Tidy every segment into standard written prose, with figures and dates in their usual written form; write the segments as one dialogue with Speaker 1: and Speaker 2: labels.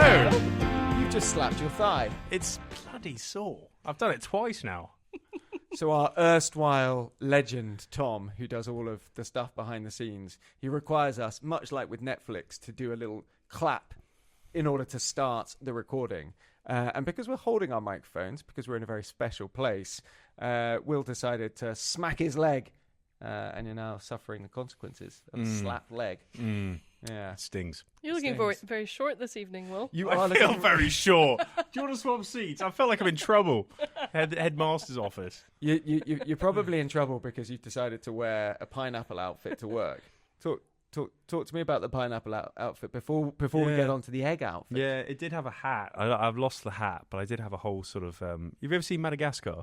Speaker 1: No! You just slapped your thigh.
Speaker 2: It's bloody sore. I've done it twice now.
Speaker 1: So our erstwhile legend, Tom, who does all of the stuff behind the scenes, he requires us, much like with Netflix, to do a little clap in order to start the recording. And because we're holding our microphones, because we're in a very special place, Will decided to smack his leg. And you're now suffering the consequences of a slapped leg. Yeah,
Speaker 2: it stings.
Speaker 3: You're looking very short this evening, Will.
Speaker 2: I feel very short. Do you want to swap seats? I feel like I'm in trouble. Headmaster's office.
Speaker 1: You're probably in trouble because you've decided to wear a pineapple outfit to work. Talk to me about the pineapple outfit before we get onto the egg outfit.
Speaker 2: Yeah, it did have a hat. I've lost the hat, but I did have a whole sort of... You've ever seen Madagascar?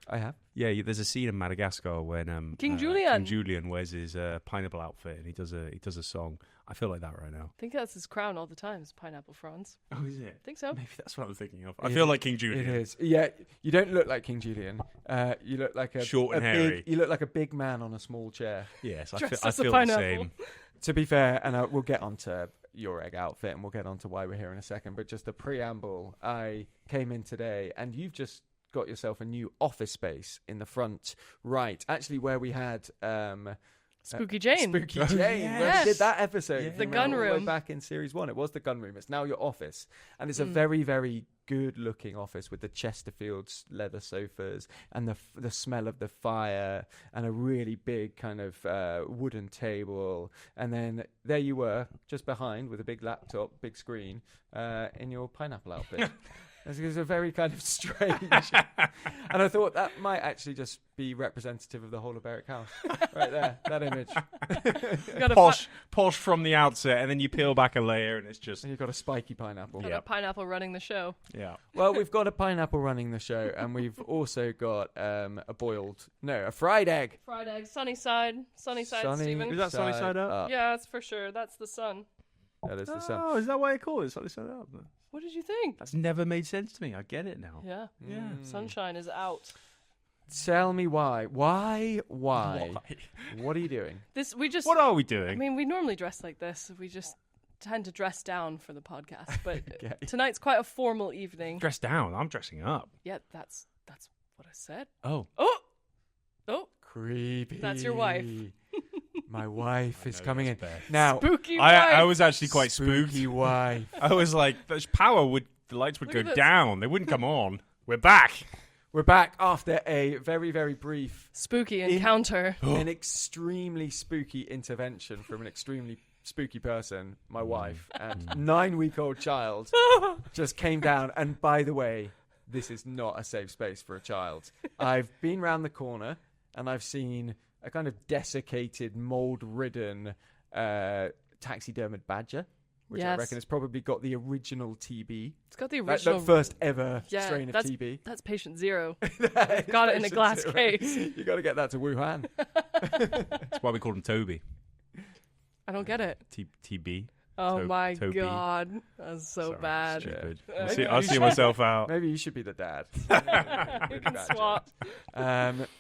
Speaker 1: I have.
Speaker 2: Yeah, there's a scene in Madagascar when
Speaker 3: King
Speaker 2: Julian wears his pineapple outfit and he does a song. I feel like that right now.
Speaker 3: I think that's his crown all the time, is pineapple fronds.
Speaker 2: Oh, is it?
Speaker 3: I think so.
Speaker 2: Maybe that's what I'm thinking of. I feel like King Julian.
Speaker 1: It is. Yeah, you don't look like King Julian. You look like
Speaker 2: short and hairy.
Speaker 1: You look like a big man on a small chair.
Speaker 2: Yes, I
Speaker 3: Dressed
Speaker 2: feel the same.
Speaker 1: To be fair, and we'll get onto your egg outfit and we'll get onto why we're here in a second, but just a preamble. I came in today and you've just got yourself a new office space in the front right, actually where we had
Speaker 3: Spooky Jane.
Speaker 1: Where we did that episode.
Speaker 3: The gun room.
Speaker 1: Back in series 1. It was the gun room. It's now your office. And it's a very, very good looking office with the Chesterfield's leather sofas and the smell of the fire and a really big kind of wooden table. And then there you were, just behind with a big laptop, big screen, in your pineapple outfit. It was a very kind of strange. And I thought that might actually just be representative of the whole of Berwick House. Right there, that image.
Speaker 2: Posh from the outset, and then you peel back a layer and it's just...
Speaker 1: And you've got a spiky pineapple.
Speaker 3: Got a pineapple running the show.
Speaker 2: Yeah.
Speaker 1: Well, we've got a pineapple running the show, and we've also got a fried egg.
Speaker 3: Fried egg, sunny side, Stephen.
Speaker 2: Is that sunny side up?
Speaker 3: Yeah, that's for sure. That's the sun.
Speaker 1: That is the sun.
Speaker 2: Oh, is that why they call it sunny side up?
Speaker 3: What did you think?
Speaker 2: That's never made sense to me. I get it now.
Speaker 3: Yeah. Sunshine is out.
Speaker 1: Tell me why. Why? What are you doing?
Speaker 2: What are we doing?
Speaker 3: I mean, we normally dress like this. We just tend to dress down for the podcast. But tonight's quite a formal evening.
Speaker 2: Dress down? I'm dressing up.
Speaker 3: Yeah, that's what I said.
Speaker 2: Oh.
Speaker 1: Creepy.
Speaker 3: That's your wife.
Speaker 1: My wife is coming in.
Speaker 2: Bad.
Speaker 1: Now,
Speaker 3: spooky wife.
Speaker 2: I was actually quite spooked.
Speaker 1: Spooky wife.
Speaker 2: I was like, the lights would go down. They wouldn't come on. We're back.
Speaker 1: We're back after a very, very brief...
Speaker 3: spooky encounter.
Speaker 1: An extremely spooky intervention from an extremely spooky person, my wife, and 9-week-old child just came down. And by the way, this is not a safe space for a child. I've been round the corner and I've seen a kind of desiccated, mold-ridden taxidermed badger, which I reckon has probably got the original TB.
Speaker 3: It's got the original...
Speaker 1: the first ever strain of TB.
Speaker 3: That's patient zero. Got it in a glass case.
Speaker 1: You got to get that to Wuhan.
Speaker 2: That's why we called him Toby.
Speaker 3: I don't get it.
Speaker 2: TB.
Speaker 3: Oh my God. That's so bad.
Speaker 2: Stupid. I'll see myself out.
Speaker 1: Maybe you should be the dad.
Speaker 3: You can swap.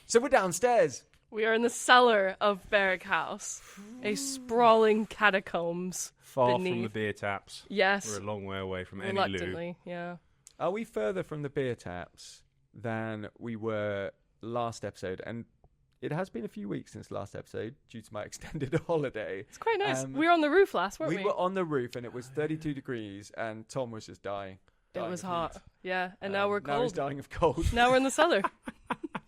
Speaker 1: So we're downstairs.
Speaker 3: We are in the cellar of Berwick House, a sprawling catacombs.
Speaker 2: Far
Speaker 3: beneath.
Speaker 2: From the beer taps.
Speaker 3: Yes.
Speaker 2: We're a long way away from any
Speaker 3: Reluctantly,
Speaker 2: loo.
Speaker 3: yeah.
Speaker 1: Are we further from the beer taps than we were last episode? And it has been a few weeks since last episode due to my extended holiday.
Speaker 3: It's quite nice. We were on the roof last, weren't we?
Speaker 1: We were on the roof and it was 32 degrees and Tom was just dying.
Speaker 3: It was hot. Yeah, and now we're cold.
Speaker 1: Now he's dying of cold.
Speaker 3: Now we're in the cellar.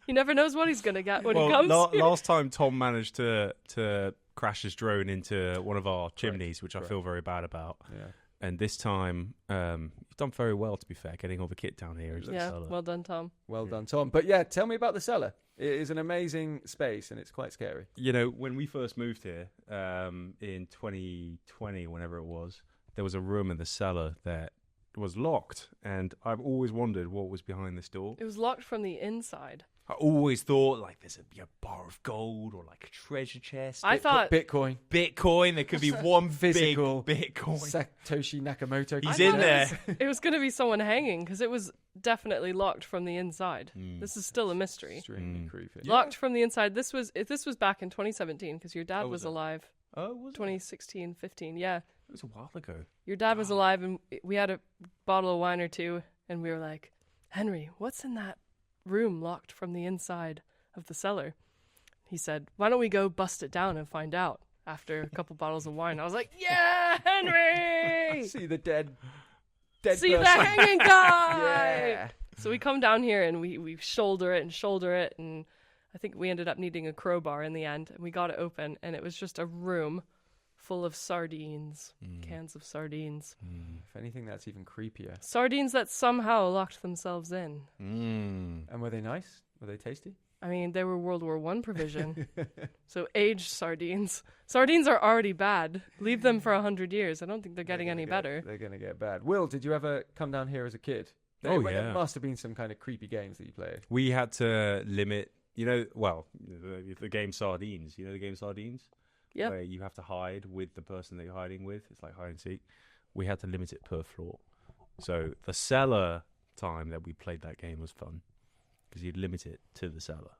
Speaker 3: He never knows what he's going to get when he comes.
Speaker 2: Last time Tom managed to crash his drone into one of our chimneys, which I feel very bad about.
Speaker 1: Yeah.
Speaker 2: And this time, you've done very well, to be fair, getting all the kit down here into the cellar.
Speaker 3: Well done, Tom.
Speaker 1: Well done, Tom. But yeah, tell me about the cellar. It is an amazing space and it's quite scary.
Speaker 2: You know, when we first moved here in 2020, whenever it was, there was a room in the cellar that was locked. And I've always wondered what was behind this door.
Speaker 3: It was locked from the inside.
Speaker 2: I always thought like there's a bar of gold or like a treasure chest.
Speaker 3: I thought
Speaker 1: Bitcoin.
Speaker 2: There could be one
Speaker 1: physical
Speaker 2: big Bitcoin.
Speaker 1: Satoshi Nakamoto.
Speaker 2: He's in there.
Speaker 3: It was going to be someone hanging because it was definitely locked from the inside. This is still a mystery.
Speaker 1: Extremely creepy.
Speaker 3: Locked from the inside. This was back in 2017 because your dad was alive.
Speaker 2: Oh, was it?
Speaker 3: 2016, 15. Yeah.
Speaker 2: It was a while ago.
Speaker 3: Your dad was alive, and we had a bottle of wine or two, and we were like, Henry, what's in that room locked from the inside of the cellar? He said, why don't we go bust it down and find out after a couple bottles of wine? I was like, yeah, Henry!
Speaker 1: See the dead
Speaker 3: See
Speaker 1: person.
Speaker 3: the hanging guy!
Speaker 1: Yeah.
Speaker 3: So we come down here, and we shoulder it, and I think we ended up needing a crowbar in the end, and we got it open, and it was just a room full of sardines, cans of sardines.
Speaker 1: If anything, that's even creepier.
Speaker 3: Sardines that somehow locked themselves in.
Speaker 1: And were they nice? Were they tasty?
Speaker 3: I mean, they were World War I provision. So aged sardines. Sardines are already bad. Leave them for 100 years. I don't think they're getting any better.
Speaker 1: They're going to get bad. Will, did you ever come down here as a kid? There must have been some kind of creepy games that you played.
Speaker 2: We had to limit, the game Sardines. You know the game Sardines?
Speaker 3: Yeah.
Speaker 2: Where you have to hide with the person that you're hiding with. It's like hide and seek. We had to limit it per floor. So the cellar time that we played that game was fun. Because you'd limit it to the cellar.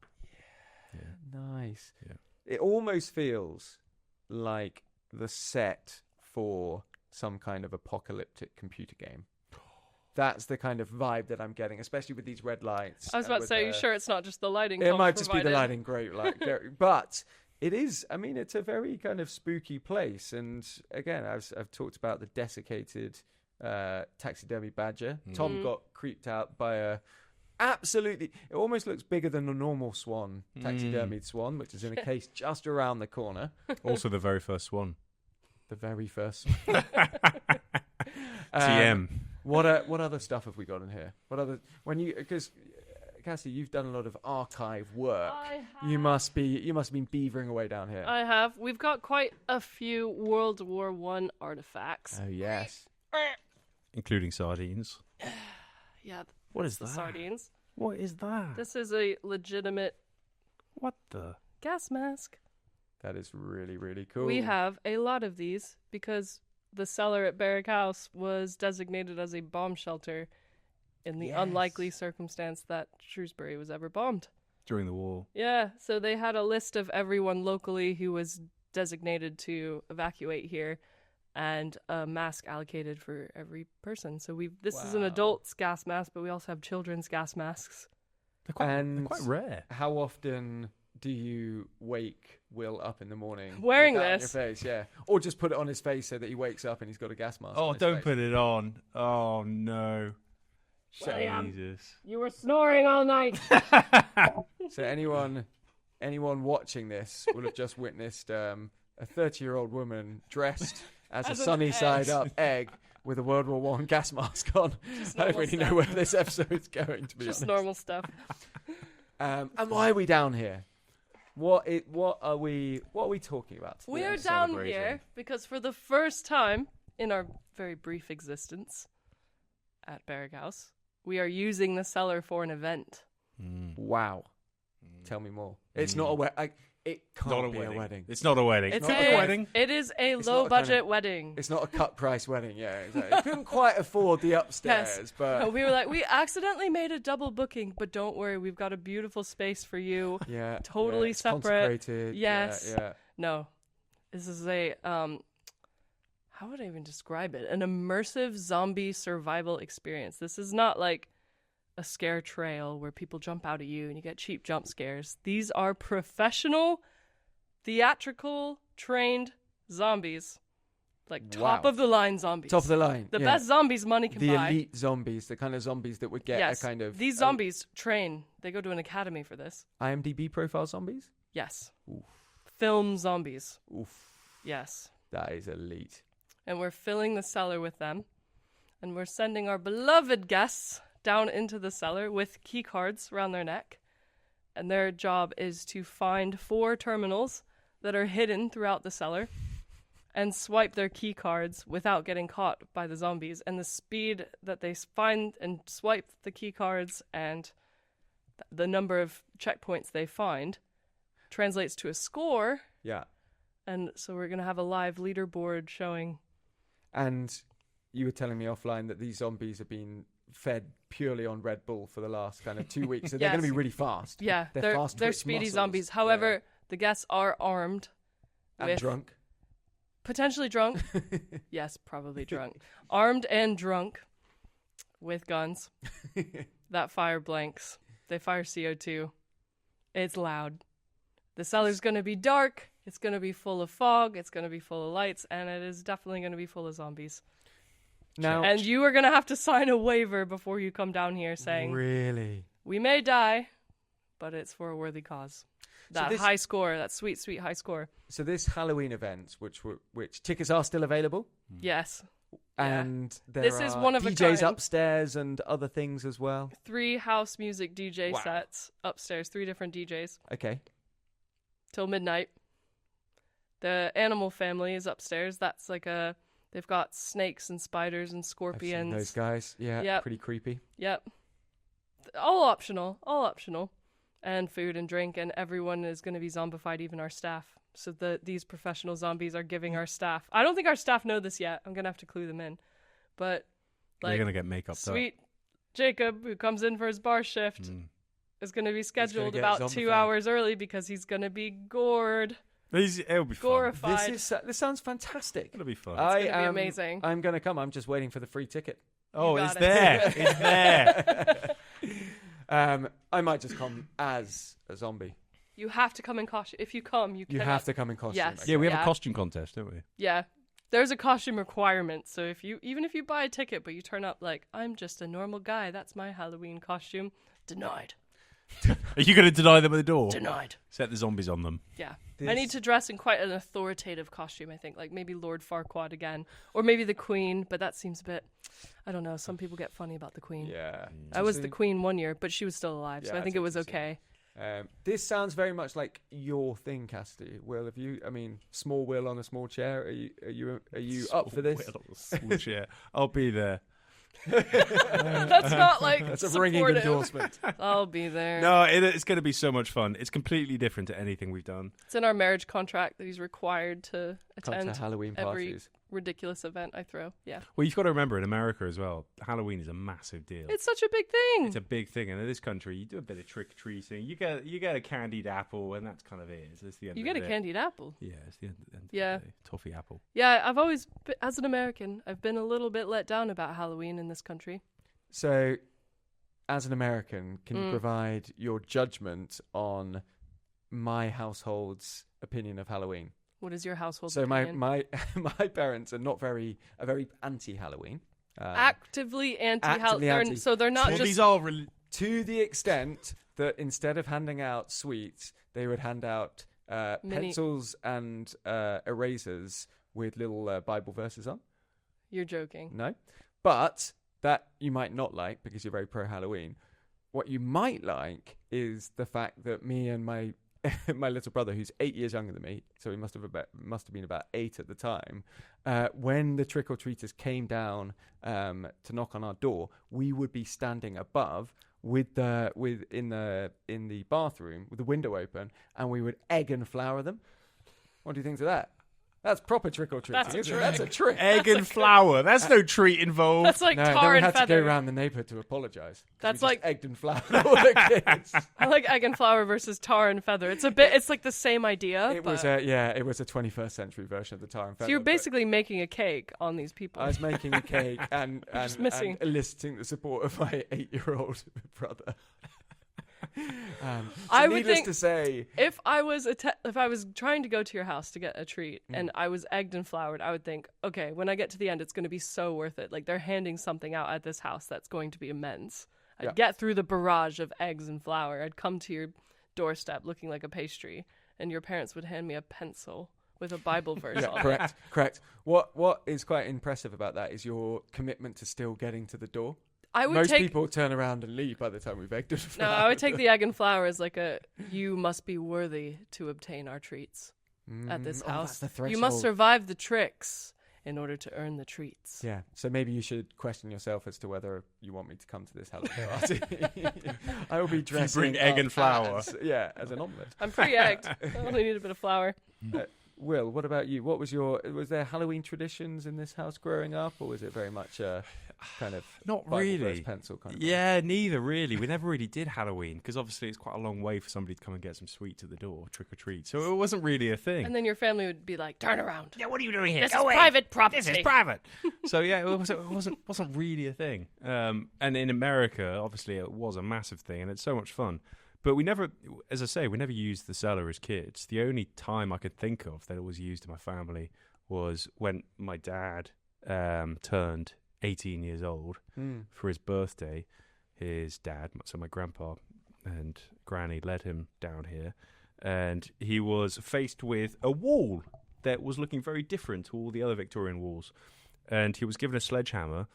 Speaker 1: Yeah. Nice.
Speaker 2: Yeah.
Speaker 1: It almost feels like the set for some kind of apocalyptic computer game. That's the kind of vibe that I'm getting, especially with these red lights.
Speaker 3: I was about to say, are you sure it's not just the lighting?
Speaker 1: It might just be the lighting, great. But it is, I mean, it's a very kind of spooky place. And again, I've talked about the desiccated taxidermy badger. Tom got creeped out by a... Absolutely. It almost looks bigger than a normal swan, taxidermied swan, which is in a case just around the corner.
Speaker 2: Also the very first swan.
Speaker 1: The very first.
Speaker 2: TM.
Speaker 1: What other stuff have we got in here? Because Cassie, you've done a lot of archive work.
Speaker 3: I have.
Speaker 1: You must have been beavering away down here.
Speaker 3: I have. We've got quite a few World War I artifacts.
Speaker 1: Oh yes.
Speaker 2: Including sardines.
Speaker 3: Yeah.
Speaker 2: What is
Speaker 3: the
Speaker 2: that?
Speaker 3: Sardines.
Speaker 2: What is that?
Speaker 3: This is a legitimate
Speaker 2: What the?
Speaker 3: gas mask.
Speaker 1: That is really, really cool.
Speaker 3: We have a lot of these because the cellar at Barrack House was designated as a bomb shelter in the unlikely circumstance that Shrewsbury was ever bombed.
Speaker 2: During the war.
Speaker 3: Yeah, so they had a list of everyone locally who was designated to evacuate here and a mask allocated for every person. So this is an adult's gas mask, but we also have children's gas masks.
Speaker 2: They're quite rare.
Speaker 1: How often do you wake Will up in the morning
Speaker 3: wearing
Speaker 1: with that
Speaker 3: this
Speaker 1: on your face? Yeah, or just put it on his face so that he wakes up and he's got a gas mask.
Speaker 2: Oh,
Speaker 1: on his
Speaker 2: don't
Speaker 1: face.
Speaker 2: put it on. Oh no.
Speaker 3: William,
Speaker 2: Jesus.
Speaker 3: you were snoring all night.
Speaker 1: So anyone watching this will have just witnessed a 30-year-old woman dressed as a sunny side up egg with a World War I gas mask on. I don't really know where this episode's going, to be honest.
Speaker 3: Just normal stuff.
Speaker 1: And why are we down here? What are we talking about today?
Speaker 3: We are down here because for the first time in our very brief existence at Barrack House, we are using the cellar for an event.
Speaker 1: Wow. Tell me more. It's not a wedding. It can't be a wedding.
Speaker 2: It's not a wedding.
Speaker 3: It's
Speaker 2: not
Speaker 3: a
Speaker 2: wedding.
Speaker 3: It is a
Speaker 1: It's
Speaker 3: low-budget wedding.
Speaker 1: It's not a cut price wedding. Yeah, exactly. It couldn't quite afford the upstairs,
Speaker 3: Yes.
Speaker 1: but
Speaker 3: No, we were like, we accidentally made a double booking, but don't worry, we've got a beautiful space for you.
Speaker 1: yeah,
Speaker 3: Totally
Speaker 1: it's
Speaker 3: separate.
Speaker 1: consecrated.
Speaker 3: Yes.
Speaker 1: Yeah.
Speaker 3: No, this is a how would I even describe it? An immersive zombie survival experience. This is not like a scare trail where people jump out at you and you get cheap jump scares. These are professional, theatrical, trained zombies. Like top of the line zombies.
Speaker 1: Top of the line.
Speaker 3: The best zombies money can
Speaker 1: the
Speaker 3: buy.
Speaker 1: elite zombies, the kind of zombies that would get
Speaker 3: Yes.
Speaker 1: a kind of
Speaker 3: These zombies train. They go to an academy for this.
Speaker 1: IMDb profile zombies.
Speaker 3: Yes.
Speaker 1: Oof.
Speaker 3: Film zombies.
Speaker 1: Oof,
Speaker 3: Yes.
Speaker 1: that is elite.
Speaker 3: And we're filling the cellar with them. And we're sending our beloved guests down into the cellar with key cards around their neck. And their job is to find 4 terminals that are hidden throughout the cellar and swipe their key cards without getting caught by the zombies. And the speed that they find and swipe the key cards and the number of checkpoints they find translates to a score.
Speaker 1: Yeah.
Speaker 3: And so we're going to have a live leaderboard showing.
Speaker 1: And you were telling me offline that these zombies have been fed purely on Red Bull for the last kind of 2 weeks. So they're going to be really fast.
Speaker 3: Yeah, they're
Speaker 1: fast
Speaker 3: they're
Speaker 1: twitch
Speaker 3: speedy
Speaker 1: muscles.
Speaker 3: zombies. However, the guests are armed
Speaker 1: And
Speaker 3: with
Speaker 1: drunk.
Speaker 3: Potentially drunk. Yes, probably drunk. Armed and drunk with guns that fire blanks. They fire CO2. It's loud. The cellar's going to be dark. It's going to be full of fog. It's going to be full of lights. And it is definitely going to be full of zombies.
Speaker 1: Now,
Speaker 3: And you are going to have to sign a waiver before you come down here saying,
Speaker 1: really?
Speaker 3: we may die, but it's for a worthy cause. That
Speaker 1: this-
Speaker 3: high score, that sweet, sweet high score.
Speaker 1: So this Halloween event, which tickets are still available,
Speaker 3: Yes. Yeah.
Speaker 1: and there
Speaker 3: This is
Speaker 1: are
Speaker 3: one of a
Speaker 1: DJs
Speaker 3: kind.
Speaker 1: upstairs and other things as well.
Speaker 3: 3 house music DJ
Speaker 1: Wow.
Speaker 3: sets upstairs, 3 different DJs
Speaker 1: Okay.
Speaker 3: till midnight. The animal family is upstairs. That's like they've got snakes and spiders and
Speaker 1: I've seen
Speaker 3: scorpions.
Speaker 1: those guys. Yeah,
Speaker 3: Yep.
Speaker 1: pretty creepy.
Speaker 3: Yep. All optional. All optional. And food and drink, and everyone is going to be zombified, even our staff. So these professional zombies are giving our staff. I don't think our staff know this yet. I'm going to have to clue them in. But,
Speaker 2: They're
Speaker 3: like,
Speaker 2: gonna get makeup.
Speaker 3: sweet Jacob, who comes in for his bar shift, is going to be scheduled
Speaker 1: get
Speaker 3: about 2
Speaker 1: zombified.
Speaker 3: hours early because he's going to be gored,
Speaker 2: It'll be fun.
Speaker 3: glorified.
Speaker 1: This sounds fantastic.
Speaker 2: It'll be fun.
Speaker 3: It's going to be amazing.
Speaker 1: I'm going to come. I'm just waiting for the free ticket.
Speaker 2: Oh,
Speaker 3: You
Speaker 2: it's
Speaker 3: got it.
Speaker 2: there. It's there.
Speaker 1: I might just come as a zombie.
Speaker 3: You have to come in costume. If you come, you
Speaker 1: You
Speaker 3: cannot-
Speaker 1: have to come in costume.
Speaker 3: Yes.
Speaker 1: okay.
Speaker 2: Yeah, we have
Speaker 3: Yeah.
Speaker 2: a costume contest, don't we?
Speaker 3: Yeah. There's a costume requirement. So even if you buy a ticket but you turn up like, I'm just a normal guy, that's my Halloween costume, denied.
Speaker 2: Are you going to deny them at the door?
Speaker 3: Denied.
Speaker 2: Set the zombies on them.
Speaker 3: Yeah.
Speaker 1: This-
Speaker 3: I need to dress in quite an authoritative costume, I think. Like maybe Lord Farquaad again. Or maybe the Queen, but that seems a bit, I don't know. Some people get funny about the Queen.
Speaker 1: Yeah.
Speaker 3: I was the Queen one year, but she was still alive, so
Speaker 1: Yeah,
Speaker 3: I think
Speaker 1: I
Speaker 3: it was
Speaker 1: think so.
Speaker 3: okay.
Speaker 1: This sounds very much like your thing, Cassidy. Will, have you? I mean, small Will on a small chair. Are you up for this?
Speaker 2: Yeah, I'll be there.
Speaker 3: That's not like
Speaker 1: That's a ringing
Speaker 3: supportive.
Speaker 1: endorsement.
Speaker 3: I'll be there.
Speaker 2: No, it's going to be so much fun. It's completely different to anything we've done.
Speaker 3: It's in our marriage contract that he's required to
Speaker 1: Come
Speaker 3: attend
Speaker 1: to Halloween
Speaker 3: every
Speaker 1: parties.
Speaker 3: ridiculous event I throw. Yeah.
Speaker 2: Well, you've got to remember, in America as well, Halloween is a massive deal.
Speaker 3: It's such a big thing.
Speaker 2: It's a big thing, and in this country, you do a bit of trick or treating. You get a candied apple, and that's kind of it. It's the end
Speaker 3: You
Speaker 2: of
Speaker 3: get a
Speaker 2: the day.
Speaker 3: candied apple.
Speaker 2: Yeah, it's the end of
Speaker 3: Yeah.
Speaker 2: the day. Toffee apple.
Speaker 3: Yeah, I've always, as an American, I've been a little bit let down about Halloween in this country.
Speaker 1: So, as an American, can you
Speaker 3: Mm.
Speaker 1: provide your judgment on my household's opinion of Halloween?
Speaker 3: What is your household
Speaker 1: So
Speaker 3: opinion?
Speaker 1: my parents are very anti-Halloween.
Speaker 3: Actively
Speaker 1: Actively
Speaker 3: anti-Halloween.
Speaker 1: anti.
Speaker 3: So they're not
Speaker 2: Well,
Speaker 3: just...
Speaker 2: these are
Speaker 1: To the extent that instead of handing out sweets, they would hand out
Speaker 3: Mini-
Speaker 1: pencils and erasers with little Bible verses on.
Speaker 3: You're joking.
Speaker 1: No. But that you might not like because you're very pro-Halloween. What you might like is the fact that me and my my little brother, who's 8 years younger than me, so he must have been about 8 at the time, when the trick-or-treaters came down to knock on our door, we would be standing above in the bathroom with the window open, and we would egg and flour them. What do you think of that? That's proper trick-or-treating.
Speaker 3: That's a
Speaker 1: isn't it?
Speaker 3: trick.
Speaker 1: That's a trick.
Speaker 2: egg and flour. That's no treat involved.
Speaker 3: That's like
Speaker 1: No, then
Speaker 3: tar
Speaker 1: we
Speaker 3: and
Speaker 1: had to go
Speaker 3: feather.
Speaker 1: around the neighbourhood to apologise.
Speaker 3: That's
Speaker 1: we
Speaker 3: like-
Speaker 1: just egged and floured all the kids.
Speaker 3: I like egg and flour versus tar and feather. It's like the same idea.
Speaker 1: It was a 21st century version of the tar and
Speaker 3: So
Speaker 1: feather.
Speaker 3: you're
Speaker 1: but
Speaker 3: basically making a cake on these people.
Speaker 1: I was making a cake and
Speaker 3: just missing.
Speaker 1: and eliciting the support of my 8-year-old brother. So
Speaker 3: I would
Speaker 1: needless
Speaker 3: think-
Speaker 1: to say,
Speaker 3: If I was trying to go to your house to get a treat
Speaker 1: Mm.
Speaker 3: and I was egged and floured, I would think, okay, when I get to the end, it's going to be so worth it. Like they're handing something out at this house that's going to be immense. I'd
Speaker 1: Yeah.
Speaker 3: get through the barrage of eggs and flour. I'd come to your doorstep looking like a pastry, and your parents would hand me a pencil with a Bible verse
Speaker 1: yeah,
Speaker 3: on it.
Speaker 1: correct. What is quite impressive about that is your commitment to still getting to the door.
Speaker 3: I would
Speaker 1: Most
Speaker 3: take
Speaker 1: people turn around and leave by the time we've egged and
Speaker 3: no.
Speaker 1: floured.
Speaker 3: I would take the egg and flour as like you must be worthy to obtain our treats at this house.
Speaker 1: That's the
Speaker 3: You must
Speaker 1: threshold.
Speaker 3: survive the tricks in order to earn the treats.
Speaker 1: Yeah, so maybe you should question yourself as to whether you want me to come to this Halloween party. I will be dressing
Speaker 2: bring egg
Speaker 1: up
Speaker 2: and flour.
Speaker 1: as an omelette.
Speaker 3: I'm pre-egged. I only need a bit of flour.
Speaker 1: Will, what about you? Was there Halloween traditions in this house growing up, or was it very much a kind of
Speaker 2: Not
Speaker 1: Bible
Speaker 2: really.
Speaker 1: verse pencil kind of
Speaker 2: Yeah, neither really. We never really did Halloween because obviously it's quite a long way for somebody to come and get some sweets at the door, trick or treat. So it wasn't really a thing.
Speaker 3: And then your family would be like, "Turn around!
Speaker 2: Yeah, what are you doing here?
Speaker 3: This is private property.
Speaker 2: This is private. So yeah, it wasn't really a thing. And in America, obviously, it was a massive thing, and it's so much fun. But we never, as I say, we never used the cellar as kids. The only time I could think of that it was used in my family was when my dad turned 18 years old for his birthday. His dad, so my grandpa and granny, led him down here, and he was faced with a wall that was looking very different to all the other Victorian walls. And he was given a sledgehammer,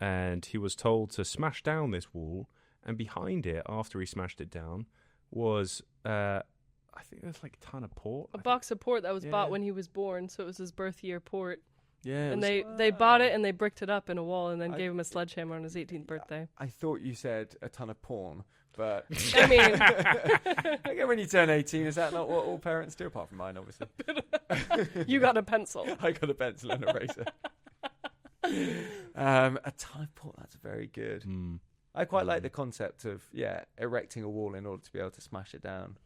Speaker 2: and he was told to smash down this wall. And behind it, after he smashed it down, was I think it was like a ton of port.
Speaker 3: A box of port that was bought when he was born, so it was his birth year port.
Speaker 1: Yeah,
Speaker 3: and they bought it and they bricked it up in a wall and then gave him a sledgehammer on his 18th birthday.
Speaker 1: I thought you said a ton of porn, but
Speaker 3: I mean,
Speaker 1: again, when you turn 18, is that not what all parents do? Apart from mine, obviously.
Speaker 3: you got a pencil.
Speaker 1: I got a pencil and a razor. A ton of porn. That's very good. I quite like the concept of erecting a wall in order to be able to smash it down.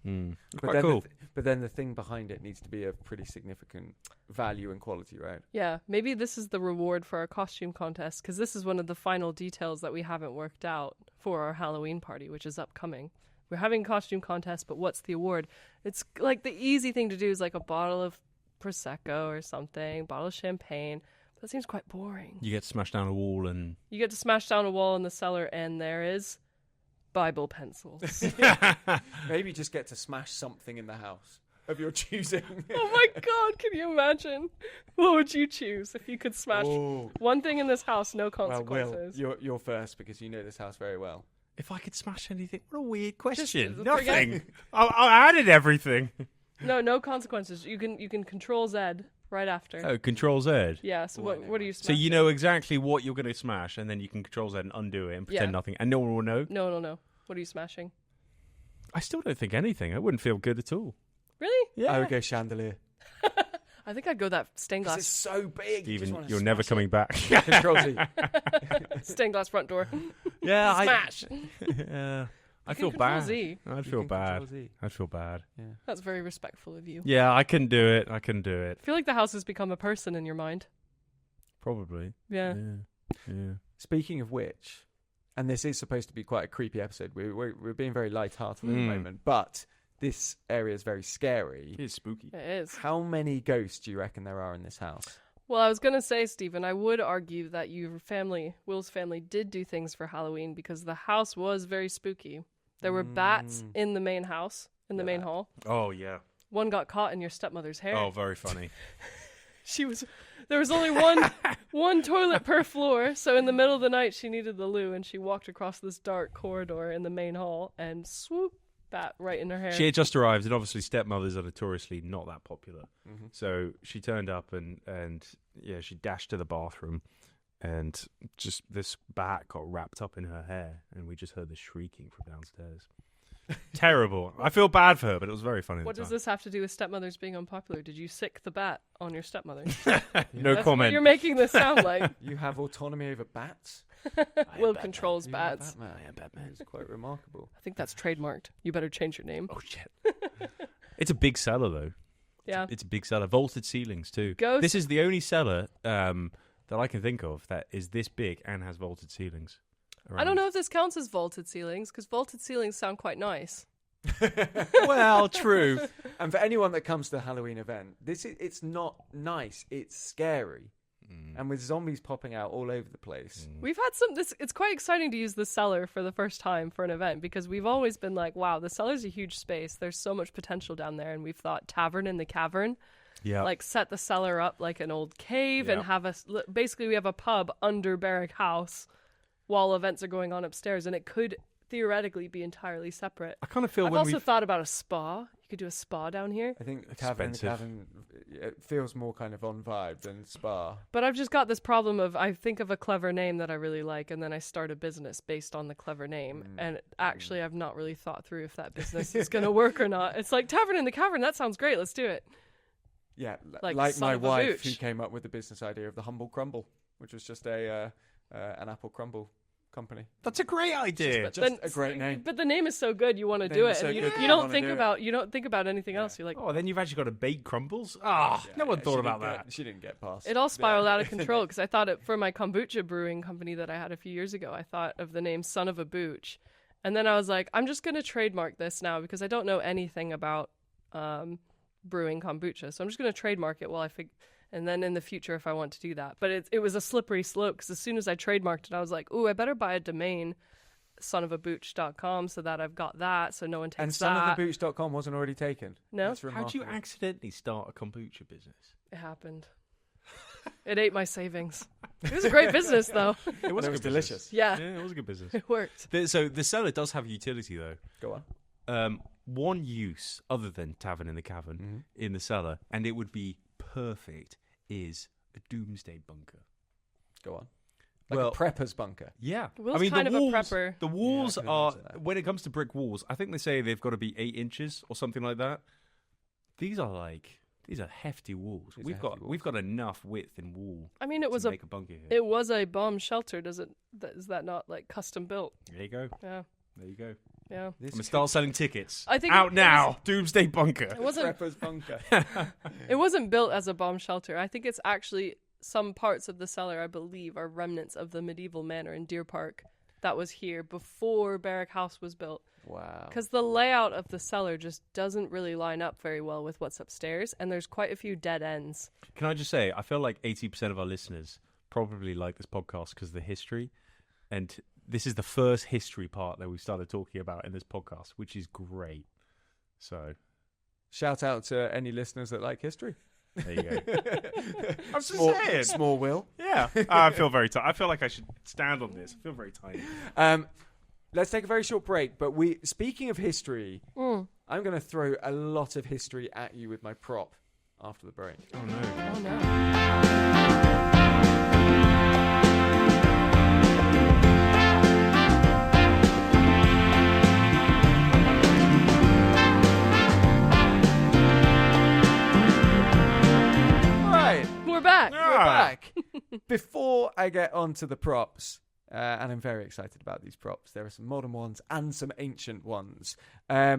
Speaker 1: But
Speaker 2: Quite
Speaker 1: then
Speaker 2: cool.
Speaker 1: But then the thing behind it needs to be of pretty significant value and quality, right?
Speaker 3: Yeah, maybe this is the reward for our costume contest, because this is one of the final details that we haven't worked out for our Halloween party, which is upcoming. We're having a costume contest, but what's the award? It's like the easy thing to do is like a bottle of Prosecco or something, bottle of champagne. That seems quite boring.
Speaker 2: You get to smash down a wall and...
Speaker 3: You get to smash down a wall in the cellar, and there is Bible pencils.
Speaker 1: Maybe just get to smash something in the house of your choosing.
Speaker 3: Oh my God, can you imagine? What would you choose if you could smash one thing in this house, no consequences?
Speaker 1: Well, Will, you're first because you know this house very well.
Speaker 2: If I could smash anything, what a weird question.
Speaker 3: Just
Speaker 2: Nothing. I added everything.
Speaker 3: No consequences. You can control Z right after.
Speaker 2: Oh, Control Z.
Speaker 3: Yeah, so what are you
Speaker 2: So
Speaker 3: smashing?
Speaker 2: you know exactly what you're going to smash, and then you can Control Z and undo it and pretend nothing, and no one will know?
Speaker 3: No. What are you smashing?
Speaker 2: I still don't think anything. I wouldn't feel good at all.
Speaker 3: Really?
Speaker 2: Yeah.
Speaker 1: I would go chandelier.
Speaker 3: I think I'd go that stained
Speaker 1: Because it's
Speaker 3: glass.
Speaker 1: so big.
Speaker 2: Even you're never coming back.
Speaker 1: Control Z.
Speaker 3: Stained glass front door.
Speaker 2: Yeah,
Speaker 3: Smash.
Speaker 2: Yeah. I
Speaker 3: You
Speaker 2: feel
Speaker 3: can
Speaker 2: bad.
Speaker 3: Control Z.
Speaker 2: I'd
Speaker 1: You
Speaker 2: feel
Speaker 1: can
Speaker 2: bad.
Speaker 1: Control Z.
Speaker 2: I'd feel bad.
Speaker 1: Yeah.
Speaker 3: That's very respectful of you.
Speaker 2: Yeah, I can do it. I
Speaker 3: feel like the house has become a person in your mind.
Speaker 2: Probably.
Speaker 3: Yeah.
Speaker 2: Yeah.
Speaker 1: Speaking of which, and this is supposed to be quite a creepy episode. We're being very light-hearted at the moment, but this area is very scary.
Speaker 2: It's spooky.
Speaker 3: It is.
Speaker 1: How many ghosts do you reckon there are in this house?
Speaker 3: Well, I was going to say, Stephen, I would argue that your family, Will's family, did do things for Halloween because the house was very spooky. There were bats in the main house, in the main hall.
Speaker 2: Oh, yeah.
Speaker 3: One got caught in your stepmother's hair.
Speaker 2: Oh, very funny.
Speaker 3: There was only one toilet per floor, so in the middle of the night she needed the loo, and she walked across this dark corridor in the main hall and swoop, bat right in her hair.
Speaker 2: She had just arrived, and obviously stepmothers are notoriously not that popular.
Speaker 1: Mm-hmm.
Speaker 2: So she turned up and she dashed to the bathroom, and just this bat got wrapped up in her hair, and we just heard the shrieking from downstairs. Terrible. I feel bad for her, but it was very funny.
Speaker 3: What does this have to do with stepmothers being unpopular? Did you sick the bat on your stepmother?
Speaker 2: No
Speaker 3: That's
Speaker 2: comment.
Speaker 3: what you're making this sound like.
Speaker 1: You have autonomy over bats?
Speaker 3: Will controls
Speaker 1: You are
Speaker 3: bats.
Speaker 1: Batman. I am Batman. It's quite remarkable.
Speaker 3: I think that's trademarked. You better change your name.
Speaker 2: Oh, shit. It's a big cellar, though.
Speaker 3: Yeah.
Speaker 2: It's a big cellar. Vaulted ceilings, too.
Speaker 3: Ghost-
Speaker 2: This is the only cellar that I can think of that is this big and has vaulted ceilings.
Speaker 3: I don't know if this counts as vaulted ceilings, because vaulted ceilings sound quite nice.
Speaker 2: Well, true.
Speaker 1: And for anyone that comes to the Halloween event, it's not nice. It's scary. And with zombies popping out all over the place.
Speaker 3: We've had it's quite exciting to use the cellar for the first time for an event, because we've always been like, wow, the cellar's a huge space. There's so much potential down there. And we've thought tavern in the cavern.
Speaker 2: Yeah.
Speaker 3: Like set the cellar up like an old cave and have basically we have a pub under Barrack House while events are going on upstairs, and it could theoretically be entirely separate.
Speaker 2: I kind of feel
Speaker 3: I've
Speaker 2: when
Speaker 3: also
Speaker 2: we
Speaker 3: thought about a spa. You could do a spa down here.
Speaker 1: I think the cavern it feels more kind of on vibe than spa.
Speaker 3: But I've just got this problem of I think of a clever name that I really like, and then I start a business based on the clever name. And actually, I've not really thought through if that business is going to work or not. It's like Tavern in the Cavern. That sounds great. Let's do it.
Speaker 1: Yeah,
Speaker 3: Like
Speaker 1: like
Speaker 3: son
Speaker 1: my
Speaker 3: of a
Speaker 1: wife,
Speaker 3: booch.
Speaker 1: who came up with the business idea of the Humble Crumble, which was just an apple crumble company.
Speaker 2: That's a great idea.
Speaker 1: Just a great name.
Speaker 3: But the name is so good, you want to
Speaker 1: The
Speaker 3: do
Speaker 1: name
Speaker 3: it.
Speaker 1: is so
Speaker 3: And
Speaker 1: good,
Speaker 3: you
Speaker 1: you
Speaker 3: don't
Speaker 1: wanna
Speaker 3: think
Speaker 1: do it.
Speaker 3: about anything else. You're like,
Speaker 2: Oh, then you've actually got to bake crumbles? Ah, no one thought about that.
Speaker 1: She didn't get past.
Speaker 3: it all spiraled out of control because I thought for my kombucha brewing company that I had a few years ago, I thought of the name Son of a Booch. And then I was like, I'm just going to trademark this now because I don't know anything about brewing kombucha. So I'm just going to trademark it while I and then in the future if I want to do that. But it was a slippery slope because as soon as I trademarked it, I was like, ooh, I better buy a domain, sonofabooch.com, so that I've got that so no one takes
Speaker 1: And
Speaker 3: that.
Speaker 1: sonofthebooch.com wasn't already taken.
Speaker 3: No?
Speaker 1: That's
Speaker 2: How do you
Speaker 1: remarkable.
Speaker 2: accidentally start a kombucha business?
Speaker 3: It happened. It ate my savings. It was a great business, though.
Speaker 2: It was,
Speaker 1: And it
Speaker 2: a
Speaker 1: was
Speaker 2: good
Speaker 1: delicious.
Speaker 2: business.
Speaker 3: Yeah,
Speaker 2: Yeah, it was a good business.
Speaker 3: it worked.
Speaker 2: So the cellar does have utility, though.
Speaker 1: Go on.
Speaker 2: One use other than Tavern in the Cavern in the cellar, and it would be perfect, is a doomsday bunker.
Speaker 1: Go on. Like
Speaker 2: Well-
Speaker 1: a prepper's bunker.
Speaker 2: Yeah,
Speaker 3: Will's kind
Speaker 2: the
Speaker 3: of a
Speaker 2: walls,
Speaker 3: prepper.
Speaker 2: The walls
Speaker 1: Yeah, I can
Speaker 2: are,
Speaker 1: imagine that.
Speaker 2: when it comes to brick walls, I think they say they've got to be 8 inches or something like that. These are hefty walls.
Speaker 1: These are
Speaker 2: We've got
Speaker 1: hefty walls.
Speaker 2: we've got enough width in wall
Speaker 3: I mean, it was
Speaker 2: to
Speaker 3: a
Speaker 2: make a bunker here.
Speaker 3: it was a bomb shelter. Is that not like custom built?
Speaker 2: There you go.
Speaker 3: Yeah,
Speaker 2: There you go.
Speaker 3: yeah.
Speaker 1: This
Speaker 2: I'm gonna start selling tickets.
Speaker 3: I think
Speaker 2: out
Speaker 3: it was-
Speaker 2: now. Doomsday bunker.
Speaker 3: It wasn't.
Speaker 1: prepper's bunker.
Speaker 3: It wasn't built as a bomb shelter. I think it's actually some parts of the cellar, I believe, are remnants of the medieval manor in Deer Park that was here before Barrack House was built.
Speaker 1: Wow.
Speaker 3: Because the layout of the cellar just doesn't really line up very well with what's upstairs, and there's quite a few dead ends.
Speaker 2: Can I just say, I feel like 80% of our listeners probably like this podcast because of the history, and this is the first history part that we started talking about in this podcast, which is great. So
Speaker 1: Shout out to any listeners that like history.
Speaker 2: there you go. I'm just
Speaker 1: Small,
Speaker 2: saying.
Speaker 1: small Will.
Speaker 2: Yeah, I feel very I feel like I should stand on this. I feel very tiny.
Speaker 1: Let's take a very short break. But speaking of history, I'm going to throw a lot of history at you with my prop after the break.
Speaker 2: Oh no.
Speaker 3: Oh no.
Speaker 1: Right.
Speaker 3: We're back.
Speaker 1: We're back. Before I get on to the props, and I'm very excited about these props, there are some modern ones and some ancient ones. I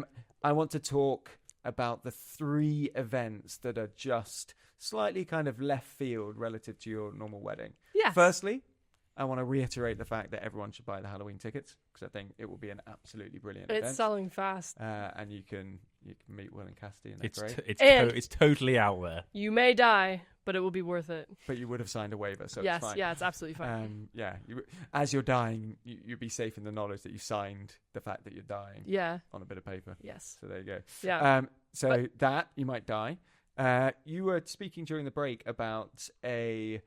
Speaker 1: want to talk about the 3 events that are just slightly kind of left field relative to your normal wedding.
Speaker 3: Yes.
Speaker 1: Firstly, I want to reiterate the fact that everyone should buy the Halloween tickets because I think it will be an absolutely brilliant
Speaker 3: It's
Speaker 1: event.
Speaker 3: selling fast.
Speaker 1: And you can meet Will and Cassidy, and they're great.
Speaker 2: It's totally out there.
Speaker 3: You may die, but it will be worth it.
Speaker 1: But you would have signed a waiver, so
Speaker 3: Yes,
Speaker 1: it's fine.
Speaker 3: yeah, it's absolutely fine.
Speaker 1: As you're dying, you'd be safe in the knowledge that you signed the fact that you're dying
Speaker 3: Yeah.
Speaker 1: on a bit of paper.
Speaker 3: Yes.
Speaker 1: So there you go.
Speaker 3: Yeah.
Speaker 1: That you might die. You were speaking during the break about a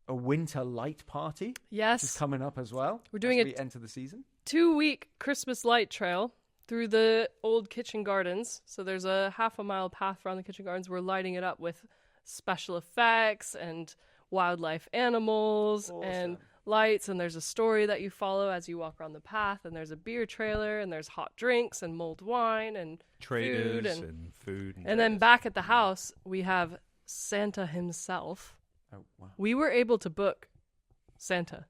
Speaker 1: winter light party, which is
Speaker 3: Yes.
Speaker 1: coming up as well.
Speaker 3: We're doing
Speaker 1: as
Speaker 3: it-
Speaker 1: we enter the season.
Speaker 3: 2-week Christmas light trail through the old kitchen gardens. So there's a half-a-mile path around the kitchen gardens. We're lighting it up with special effects and wildlife animals and lights. And there's a story that you follow as you walk around the path. And there's a beer trailer and there's hot drinks and mulled wine and
Speaker 2: Traders
Speaker 3: food and
Speaker 2: food.
Speaker 3: and then back at the house, we have Santa himself.
Speaker 1: Oh wow!
Speaker 3: We were able to book Santa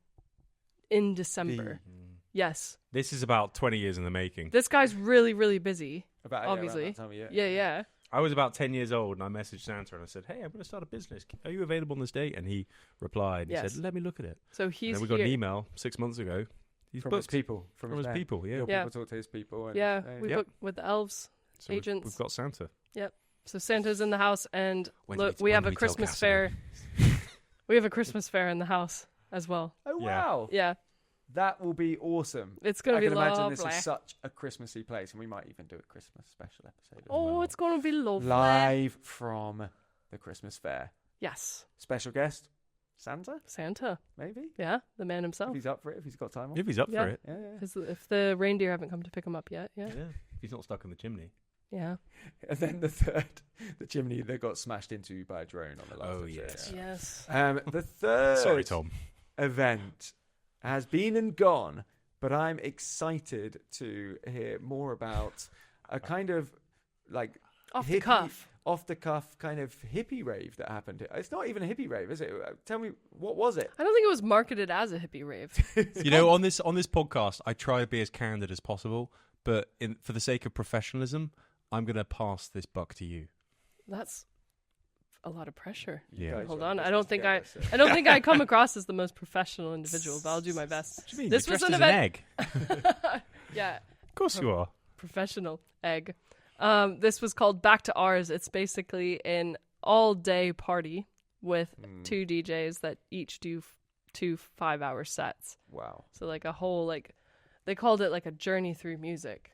Speaker 3: in December. Yes.
Speaker 2: This is about 20 years in the making.
Speaker 3: This guy's really, really busy.
Speaker 1: About
Speaker 3: Obviously.
Speaker 1: around that time of year.
Speaker 3: Yeah.
Speaker 2: I was about 10 years old, and I messaged Santa and I said, "Hey, I'm going to start a business. Are you available on this date?" And he replied,
Speaker 3: Yes.
Speaker 2: he said, "Let me look at it."
Speaker 3: So
Speaker 2: And
Speaker 3: he's
Speaker 2: then we got
Speaker 3: here.
Speaker 2: an email 6 months ago. He's
Speaker 1: From his
Speaker 2: booked.
Speaker 1: people. From
Speaker 2: From his
Speaker 1: men.
Speaker 2: people, yeah.
Speaker 1: Your
Speaker 3: Yeah.
Speaker 1: people talk to his people. And,
Speaker 3: Yeah, we
Speaker 2: Yep.
Speaker 3: booked with the elves.
Speaker 2: So we've-
Speaker 3: agents.
Speaker 2: We've got Santa.
Speaker 3: So Santa's in the house, and
Speaker 2: When do
Speaker 3: look,
Speaker 2: we-
Speaker 3: we
Speaker 2: when
Speaker 3: have
Speaker 2: do
Speaker 3: a
Speaker 2: we tell
Speaker 3: Christmas
Speaker 2: Cassidy?
Speaker 3: fair. We have a Christmas fair in the house as well.
Speaker 1: Oh
Speaker 2: Yeah.
Speaker 1: wow!
Speaker 3: Yeah,
Speaker 1: That will be awesome.
Speaker 3: it's gonna
Speaker 1: I
Speaker 3: be
Speaker 1: can
Speaker 3: lovely.
Speaker 1: imagine this is such a Christmassy place, and we might even do a Christmas special episode. As
Speaker 3: Oh,
Speaker 1: well.
Speaker 3: it's gonna be lovely.
Speaker 1: Live from the Christmas fair.
Speaker 3: Yes,
Speaker 1: Special guest, Santa,
Speaker 3: Santa.
Speaker 1: maybe?
Speaker 3: Yeah, the man
Speaker 1: If
Speaker 3: himself.
Speaker 1: he's up for it, if he's got time off.
Speaker 2: If he's up
Speaker 3: Yeah.
Speaker 2: for it.
Speaker 1: Yeah, yeah.
Speaker 3: If the reindeer haven't come to pick him up yet. Yeah.
Speaker 2: Yeah. If he's not stuck in the chimney.
Speaker 3: Yeah.
Speaker 1: And then the third, the chimney that got smashed into by a drone on the last
Speaker 2: Oh,
Speaker 1: episode.
Speaker 2: yes.
Speaker 3: Yes.
Speaker 1: The third
Speaker 2: Sorry, Tom.
Speaker 1: event has been and gone, but I'm excited to hear more about a kind of like
Speaker 3: Off the cuff.
Speaker 1: off the cuff kind of hippie rave that happened here. It's not even a hippie rave, is it? Tell me, what was it?
Speaker 3: I don't think it was marketed as a hippie rave.
Speaker 2: You know, on this podcast, I try to be as candid as possible, but for the sake of professionalism, I'm going to pass this buck to you.
Speaker 3: That's a lot of pressure.
Speaker 2: Yeah.
Speaker 3: Hold on. I don't think I come across as the most professional individual, but I'll do my best.
Speaker 2: What do you mean?
Speaker 3: This
Speaker 2: You're
Speaker 3: was
Speaker 2: dressed
Speaker 3: an
Speaker 2: as
Speaker 3: event.
Speaker 2: an egg.
Speaker 3: Yeah.
Speaker 2: Of course you are.
Speaker 3: Professional egg. This was called Back to Ours. It's basically an all-day party with 2 DJs that each do 2 5-hour sets.
Speaker 1: Wow.
Speaker 3: So like a whole, like, they called it like a journey through music.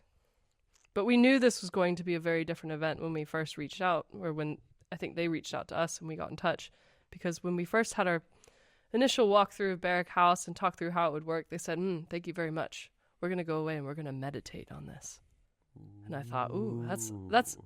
Speaker 3: But we knew this was going to be a very different event when we first reached out, or when I think they reached out to us and we got in touch. Because when we first had our initial walkthrough of Barrack House and talked through how it would work, they said, thank you very much. We're going to go away and we're going to meditate on this. And I thought, ooh, that's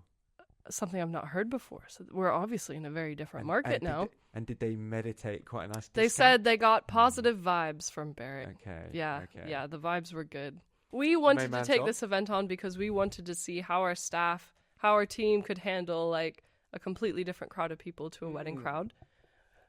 Speaker 3: something I've not heard before. So we're obviously in a very different market now.
Speaker 1: Did they meditate quite a nice discount?
Speaker 3: They said they got positive vibes from Barrack.
Speaker 1: Okay.
Speaker 3: Yeah,
Speaker 1: okay.
Speaker 3: yeah, the vibes were good. We wanted to take
Speaker 1: top?
Speaker 3: this event on because we wanted to see how our staff, how our team could handle like a completely different crowd of people to a wedding crowd.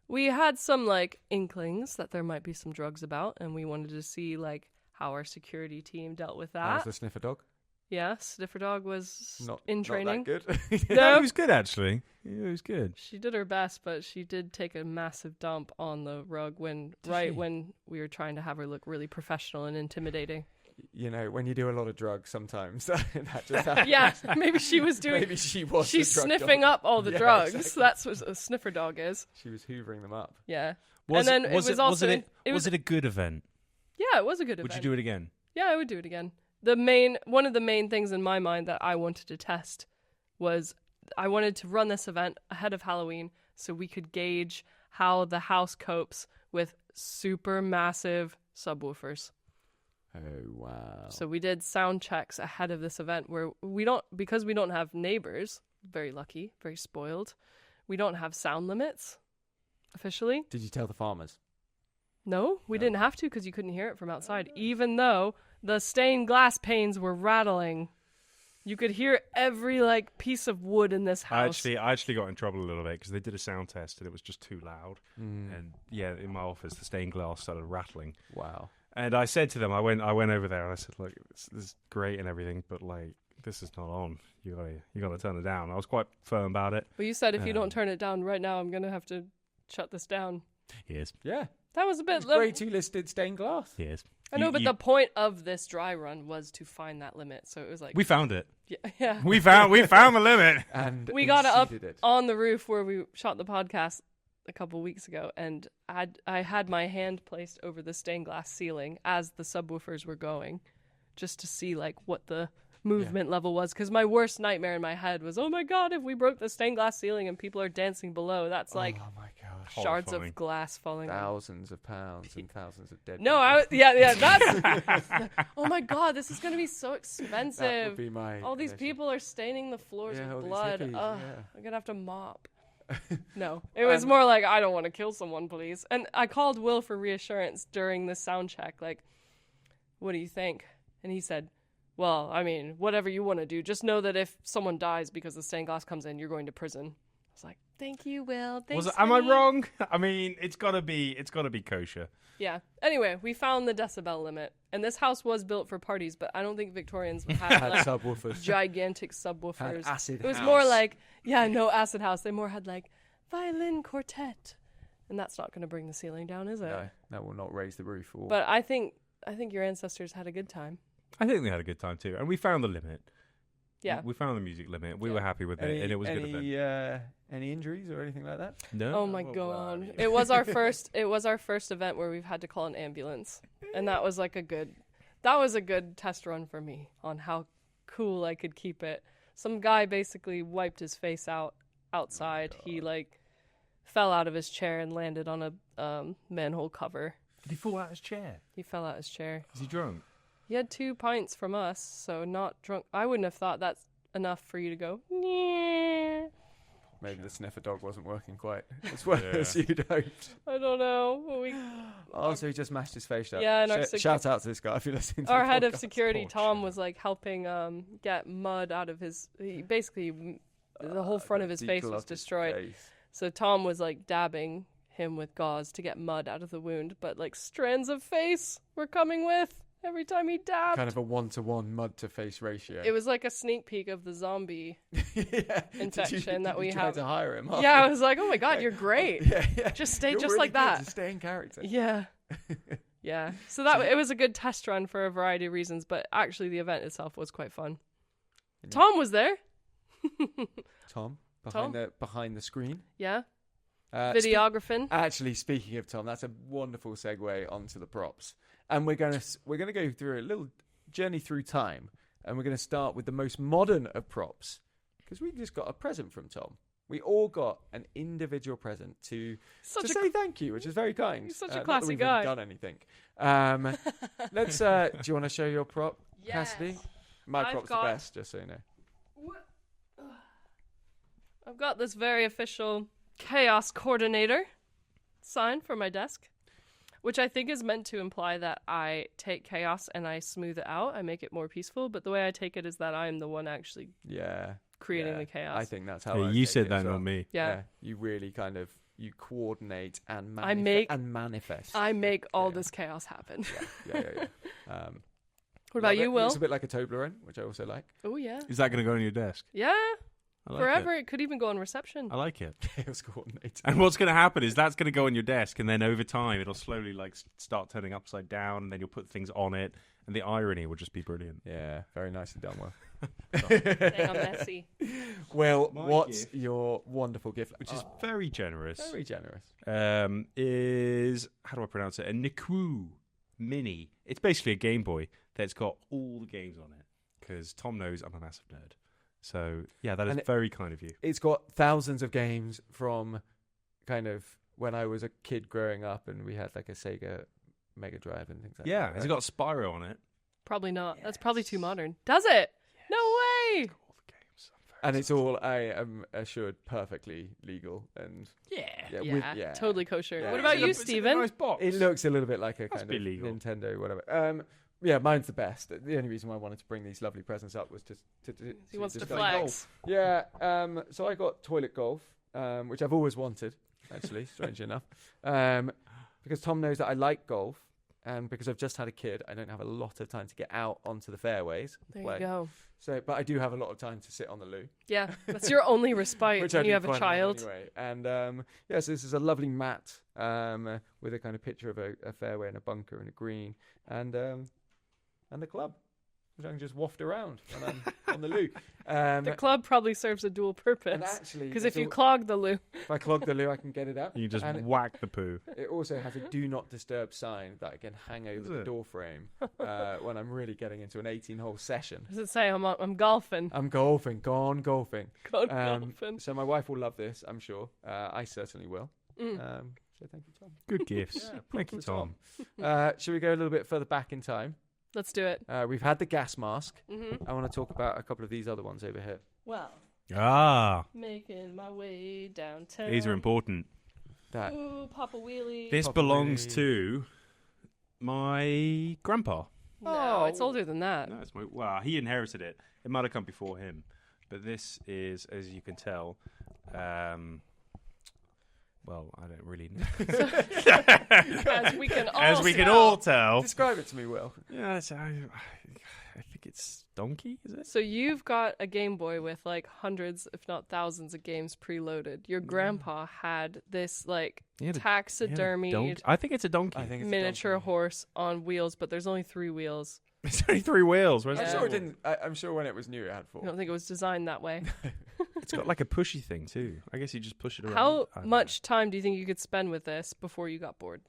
Speaker 3: We had some like inklings that there might be some drugs about, and we wanted to see like how our security team dealt with that.
Speaker 1: How's the sniffer dog?
Speaker 3: Yeah, Sniffer Dog was
Speaker 1: Not
Speaker 3: in training.
Speaker 1: Not that good.
Speaker 2: No, it was good, actually. It was good.
Speaker 3: She did her best, but she did take a massive dump on the rug when we were trying to have her look really professional and intimidating.
Speaker 1: You know, when you do a lot of drugs, sometimes that just happens.
Speaker 3: Yeah, maybe she was doing.
Speaker 1: Maybe she was.
Speaker 3: She's
Speaker 1: the drug
Speaker 3: sniffing
Speaker 1: dog.
Speaker 3: up all the
Speaker 1: Yeah,
Speaker 3: drugs.
Speaker 1: exactly.
Speaker 3: That's what a sniffer dog is.
Speaker 1: She was hoovering them up.
Speaker 3: Yeah.
Speaker 2: Was
Speaker 3: and then
Speaker 2: it, was
Speaker 3: it was
Speaker 2: it,
Speaker 3: also
Speaker 2: was it a good event?
Speaker 3: Yeah, it was a good event.
Speaker 2: Would you do it again?
Speaker 3: Yeah, I would do it again. One of the main things in my mind that I wanted to test was I wanted to run this event ahead of Halloween so we could gauge how the house copes with super massive subwoofers.
Speaker 1: Oh, wow.
Speaker 3: So we did sound checks ahead of this event where because we don't have neighbors, very lucky, very spoiled, we don't have sound limits officially.
Speaker 1: Did you tell the farmers?
Speaker 3: No, we didn't have to because you couldn't hear it from outside, even though the stained glass panes were rattling. You could hear every like piece of wood in this house.
Speaker 2: I actually got in trouble a little bit because they did a sound test and it was just too loud. And yeah, in my office, the stained glass started rattling.
Speaker 1: Wow.
Speaker 2: And I said to them, I went over there and I said, look, this is great and everything, but like this is not on. You gotta turn it down. I was quite firm about it.
Speaker 3: But you said if you don't turn it down right now, I'm gonna have to shut this down.
Speaker 2: Yes.
Speaker 1: Yeah.
Speaker 3: That was a bit.
Speaker 1: It's grade 2 listed stained glass.
Speaker 2: Yes.
Speaker 3: I know, but the point of this dry run was to find that limit. So it was like
Speaker 2: we found it.
Speaker 3: Yeah.
Speaker 2: We found the limit.
Speaker 1: And
Speaker 3: We got it up
Speaker 1: exceeded it.
Speaker 3: on the roof where we shot the podcast a couple weeks ago, and I had my hand placed over the stained glass ceiling as the subwoofers were going, just to see like what the movement level was. Because my worst nightmare in my head was, oh my god, if we broke the stained glass ceiling and people are dancing below, that's like
Speaker 1: Oh my gosh.
Speaker 3: shards
Speaker 2: horrifying.
Speaker 3: of glass falling.
Speaker 1: Thousands of pounds and thousands of dead
Speaker 3: No,
Speaker 1: people.
Speaker 3: yeah, that's. Oh my god, this is gonna be so expensive.
Speaker 1: That would be my
Speaker 3: All these
Speaker 1: initial-
Speaker 3: people are staining the floors
Speaker 1: Yeah, all
Speaker 3: with
Speaker 1: these
Speaker 3: blood.
Speaker 1: hippies,
Speaker 3: Ugh,
Speaker 1: yeah.
Speaker 3: I'm gonna have to mop. No, it was more like, I don't want to kill someone, please. And I called Will for reassurance during the sound check, like, what do you think? And he said, well, I mean, whatever you want to do, just know that if someone dies because the stained glass comes in, you're going to prison. I was like, thank you, Will. Thanks.
Speaker 2: Am I
Speaker 3: honey."
Speaker 2: wrong? I mean, it's gotta be kosher.
Speaker 3: Yeah. Anyway, we found the decibel limit, and this house was built for parties, but I don't think Victorians had
Speaker 1: Had
Speaker 3: like
Speaker 1: subwoofers.
Speaker 3: gigantic subwoofers.
Speaker 1: Had acid
Speaker 3: It was
Speaker 1: house.
Speaker 3: more like, no acid house. They more had like violin quartet, and that's not going to bring the ceiling down, is it?
Speaker 1: No, that will not raise the roof. Or...
Speaker 3: But I think your ancestors had a good time.
Speaker 2: I think they had a good time too, and we found the limit.
Speaker 3: Yeah.
Speaker 2: We found the music limit. We
Speaker 3: Yeah.
Speaker 2: were happy with it, and it was a good event.
Speaker 1: Any injuries or anything like that?
Speaker 2: No.
Speaker 3: Oh my god! It was our first. It was our first event where we've had to call an ambulance, and that was like a good test run for me on how cool I could keep it. Some guy basically wiped his face out outside. He like fell out of his chair and landed on a manhole cover.
Speaker 2: Did he fall out of his chair?
Speaker 3: He fell out his chair.
Speaker 2: Is he drunk?
Speaker 3: He had 2 pints from us, so not drunk. I wouldn't have thought that's enough for you to go, "Nyeh."
Speaker 1: Maybe the sniffer dog wasn't working quite as well as you'd hoped.
Speaker 3: I don't know. But
Speaker 1: Oh, so he just mashed his face up.
Speaker 3: Yeah, and our
Speaker 1: shout out to this guy if you're listening to
Speaker 3: our
Speaker 1: the
Speaker 3: head of
Speaker 1: podcast.
Speaker 3: security,
Speaker 2: Poor
Speaker 3: Tom,
Speaker 2: chap.
Speaker 3: was like helping get mud out of his. He basically the whole front of his face was destroyed.
Speaker 1: Face.
Speaker 3: So Tom was like dabbing him with gauze to get mud out of the wound, but like strands of face were coming with every time he dabbed.
Speaker 1: Kind of a 1-to-1 mud to face ratio.
Speaker 3: It was like a sneak peek of the zombie infection that we
Speaker 1: try
Speaker 3: have.
Speaker 1: to hire him.
Speaker 3: Yeah, I was like, oh my god, you're great.
Speaker 1: Yeah.
Speaker 3: Just stay
Speaker 1: You're
Speaker 3: just
Speaker 1: really
Speaker 3: like
Speaker 1: good
Speaker 3: that.
Speaker 1: to stay in character.
Speaker 3: Yeah. Yeah. So that it was a good test run for a variety of reasons, but actually the event itself was quite fun. Tom was there.
Speaker 1: Tom
Speaker 3: Tom?
Speaker 1: behind the screen.
Speaker 3: Yeah.
Speaker 1: Videographing.
Speaker 3: Videographing.
Speaker 1: Actually, speaking of Tom, that's a wonderful segue onto the props, and we're gonna go through a little journey through time, and we're gonna start with the most modern of props because we just got a present from Tom. We all got an individual present to say thank you, which is very kind.
Speaker 3: He's such a
Speaker 1: not that
Speaker 3: classy
Speaker 1: we've
Speaker 3: guy.
Speaker 1: Done anything? Let's. Do you want to show your prop,
Speaker 3: Yes.
Speaker 1: Cassidy? My
Speaker 3: I've
Speaker 1: prop's
Speaker 3: got-
Speaker 1: the best, just so you know.
Speaker 3: I've got this very official chaos coordinator sign for my desk, which I think is meant to imply that I take chaos and I smooth it out. I make it more peaceful, but the way I take it is that I'm the one actually creating the chaos.
Speaker 1: I think that's how
Speaker 2: Yeah,
Speaker 1: I
Speaker 2: you
Speaker 1: take
Speaker 2: said
Speaker 1: it
Speaker 2: that,
Speaker 1: as well.
Speaker 2: not me.
Speaker 3: Yeah.
Speaker 1: You really kind of you coordinate and manifest.
Speaker 3: I make all this chaos happen.
Speaker 1: Yeah.
Speaker 3: What about you, Will?
Speaker 1: It's a bit like a Toblerone, which I also like.
Speaker 3: Oh, yeah.
Speaker 2: Is that going to go on your desk?
Speaker 3: Yeah.
Speaker 2: I like
Speaker 3: Forever.
Speaker 2: It.
Speaker 3: It could even go on reception.
Speaker 2: I like it.
Speaker 1: Chaos coordinator.
Speaker 2: And what's going to happen is that's going to go on your desk, and then over time it'll slowly like start turning upside down, and then you'll put things on it, and the irony will just be brilliant.
Speaker 1: Yeah, very nicely done, Will.
Speaker 3: Dang, I'm messy.
Speaker 1: Well,
Speaker 2: My
Speaker 1: what's
Speaker 2: gift,
Speaker 1: your wonderful gift?
Speaker 2: which is very generous.
Speaker 1: Very generous.
Speaker 2: Is how do I pronounce it? A Nikwu Mini. It's basically a Game Boy that's got all the games on it because Tom knows I'm a massive nerd. So yeah, that is very kind of you.
Speaker 1: It's got thousands of games from kind of when I was a kid growing up, and we had like a Sega Mega Drive and things like that.
Speaker 2: Yeah, has it got Spyro on it?
Speaker 3: Probably not. That's probably too modern. Does it? No way.
Speaker 2: All the games.
Speaker 1: And it's all, I am assured, perfectly legal and
Speaker 3: Yeah, totally kosher.
Speaker 1: Yeah.
Speaker 3: What about
Speaker 1: It's
Speaker 3: you,
Speaker 2: It's in a
Speaker 3: Stephen?
Speaker 2: nice box.
Speaker 1: it looks a little bit like a
Speaker 2: Must
Speaker 1: kind
Speaker 2: be
Speaker 1: of
Speaker 2: legal.
Speaker 1: Nintendo, whatever. Yeah, mine's the best. The only reason why I wanted to bring these lovely presents up was to
Speaker 3: He wants to
Speaker 1: discuss
Speaker 3: flex.
Speaker 1: golf. Yeah, so I got toilet golf, which I've always wanted, actually, strangely enough. Because Tom knows that I like golf, and because I've just had a kid, I don't have a lot of time to get out onto the fairways and
Speaker 3: There
Speaker 1: play.
Speaker 3: you go.
Speaker 1: So, but I do have a lot of time to sit on the loo.
Speaker 3: Yeah, that's your only respite
Speaker 1: Which I
Speaker 3: when you
Speaker 1: do
Speaker 3: have a
Speaker 1: quite lot
Speaker 3: child.
Speaker 1: anyway. And so this is a lovely mat with a kind of picture of a fairway and a bunker and a green and the club, which I can just waft around when I'm on the loo.
Speaker 3: The club probably serves a dual
Speaker 1: And
Speaker 3: purpose.
Speaker 1: actually,
Speaker 3: Because if you clog the loo,
Speaker 1: if I clog the loo, I can get it up.
Speaker 2: You just
Speaker 1: And
Speaker 2: whack the poo.
Speaker 1: it also has a do not disturb sign that I can hang over
Speaker 2: Is
Speaker 1: the
Speaker 2: it?
Speaker 1: door frame when I'm really getting into an 18-hole session.
Speaker 3: does it say I'm golfing?
Speaker 1: I'm golfing, gone golfing.
Speaker 3: Gone golfing.
Speaker 1: So my wife will love this, I'm sure. I certainly will.
Speaker 3: Mm.
Speaker 1: So thank you, Tom.
Speaker 2: Good gifts.
Speaker 1: Yeah,
Speaker 2: Thank you,
Speaker 1: props to
Speaker 2: Tom.
Speaker 1: Should we go a little bit further back in time?
Speaker 3: Let's do it.
Speaker 1: We've had the gas mask.
Speaker 3: Mm-hmm.
Speaker 1: I want to talk about a couple of these other ones over here.
Speaker 3: Well,
Speaker 2: Ah,
Speaker 3: making my way downtown.
Speaker 2: these are important.
Speaker 1: That
Speaker 3: Ooh, Papa Wheelie.
Speaker 2: This
Speaker 1: Papa
Speaker 2: belongs
Speaker 1: Wheelie.
Speaker 2: to my grandpa.
Speaker 3: No, it's older than that.
Speaker 2: No, it's well, he inherited it. It might have come before him, but this is, as you can tell, well, I don't really know.
Speaker 3: As we can all
Speaker 2: As we can
Speaker 3: tell.
Speaker 2: all tell.
Speaker 1: describe it to me, Will.
Speaker 2: Yeah, I think it's Donkey, is it?
Speaker 3: So you've got a Game Boy with like hundreds, if not thousands, of games preloaded. Your grandpa had this like
Speaker 2: He had a
Speaker 3: taxidermied
Speaker 2: I think it's a donkey.
Speaker 1: I think it's a
Speaker 3: miniature
Speaker 1: donkey.
Speaker 3: horse on wheels, but there's only 3 wheels.
Speaker 2: It's only 3 wheels. Where's
Speaker 1: I'm
Speaker 3: Yeah.
Speaker 1: sure it
Speaker 2: the
Speaker 1: didn't. I'm sure when it was new, it had 4.
Speaker 3: I don't think it was designed that way.
Speaker 2: It's got like a pushy thing too. I guess you just push it around.
Speaker 3: How
Speaker 2: I don't
Speaker 3: much time do you think you could spend with this before you got bored?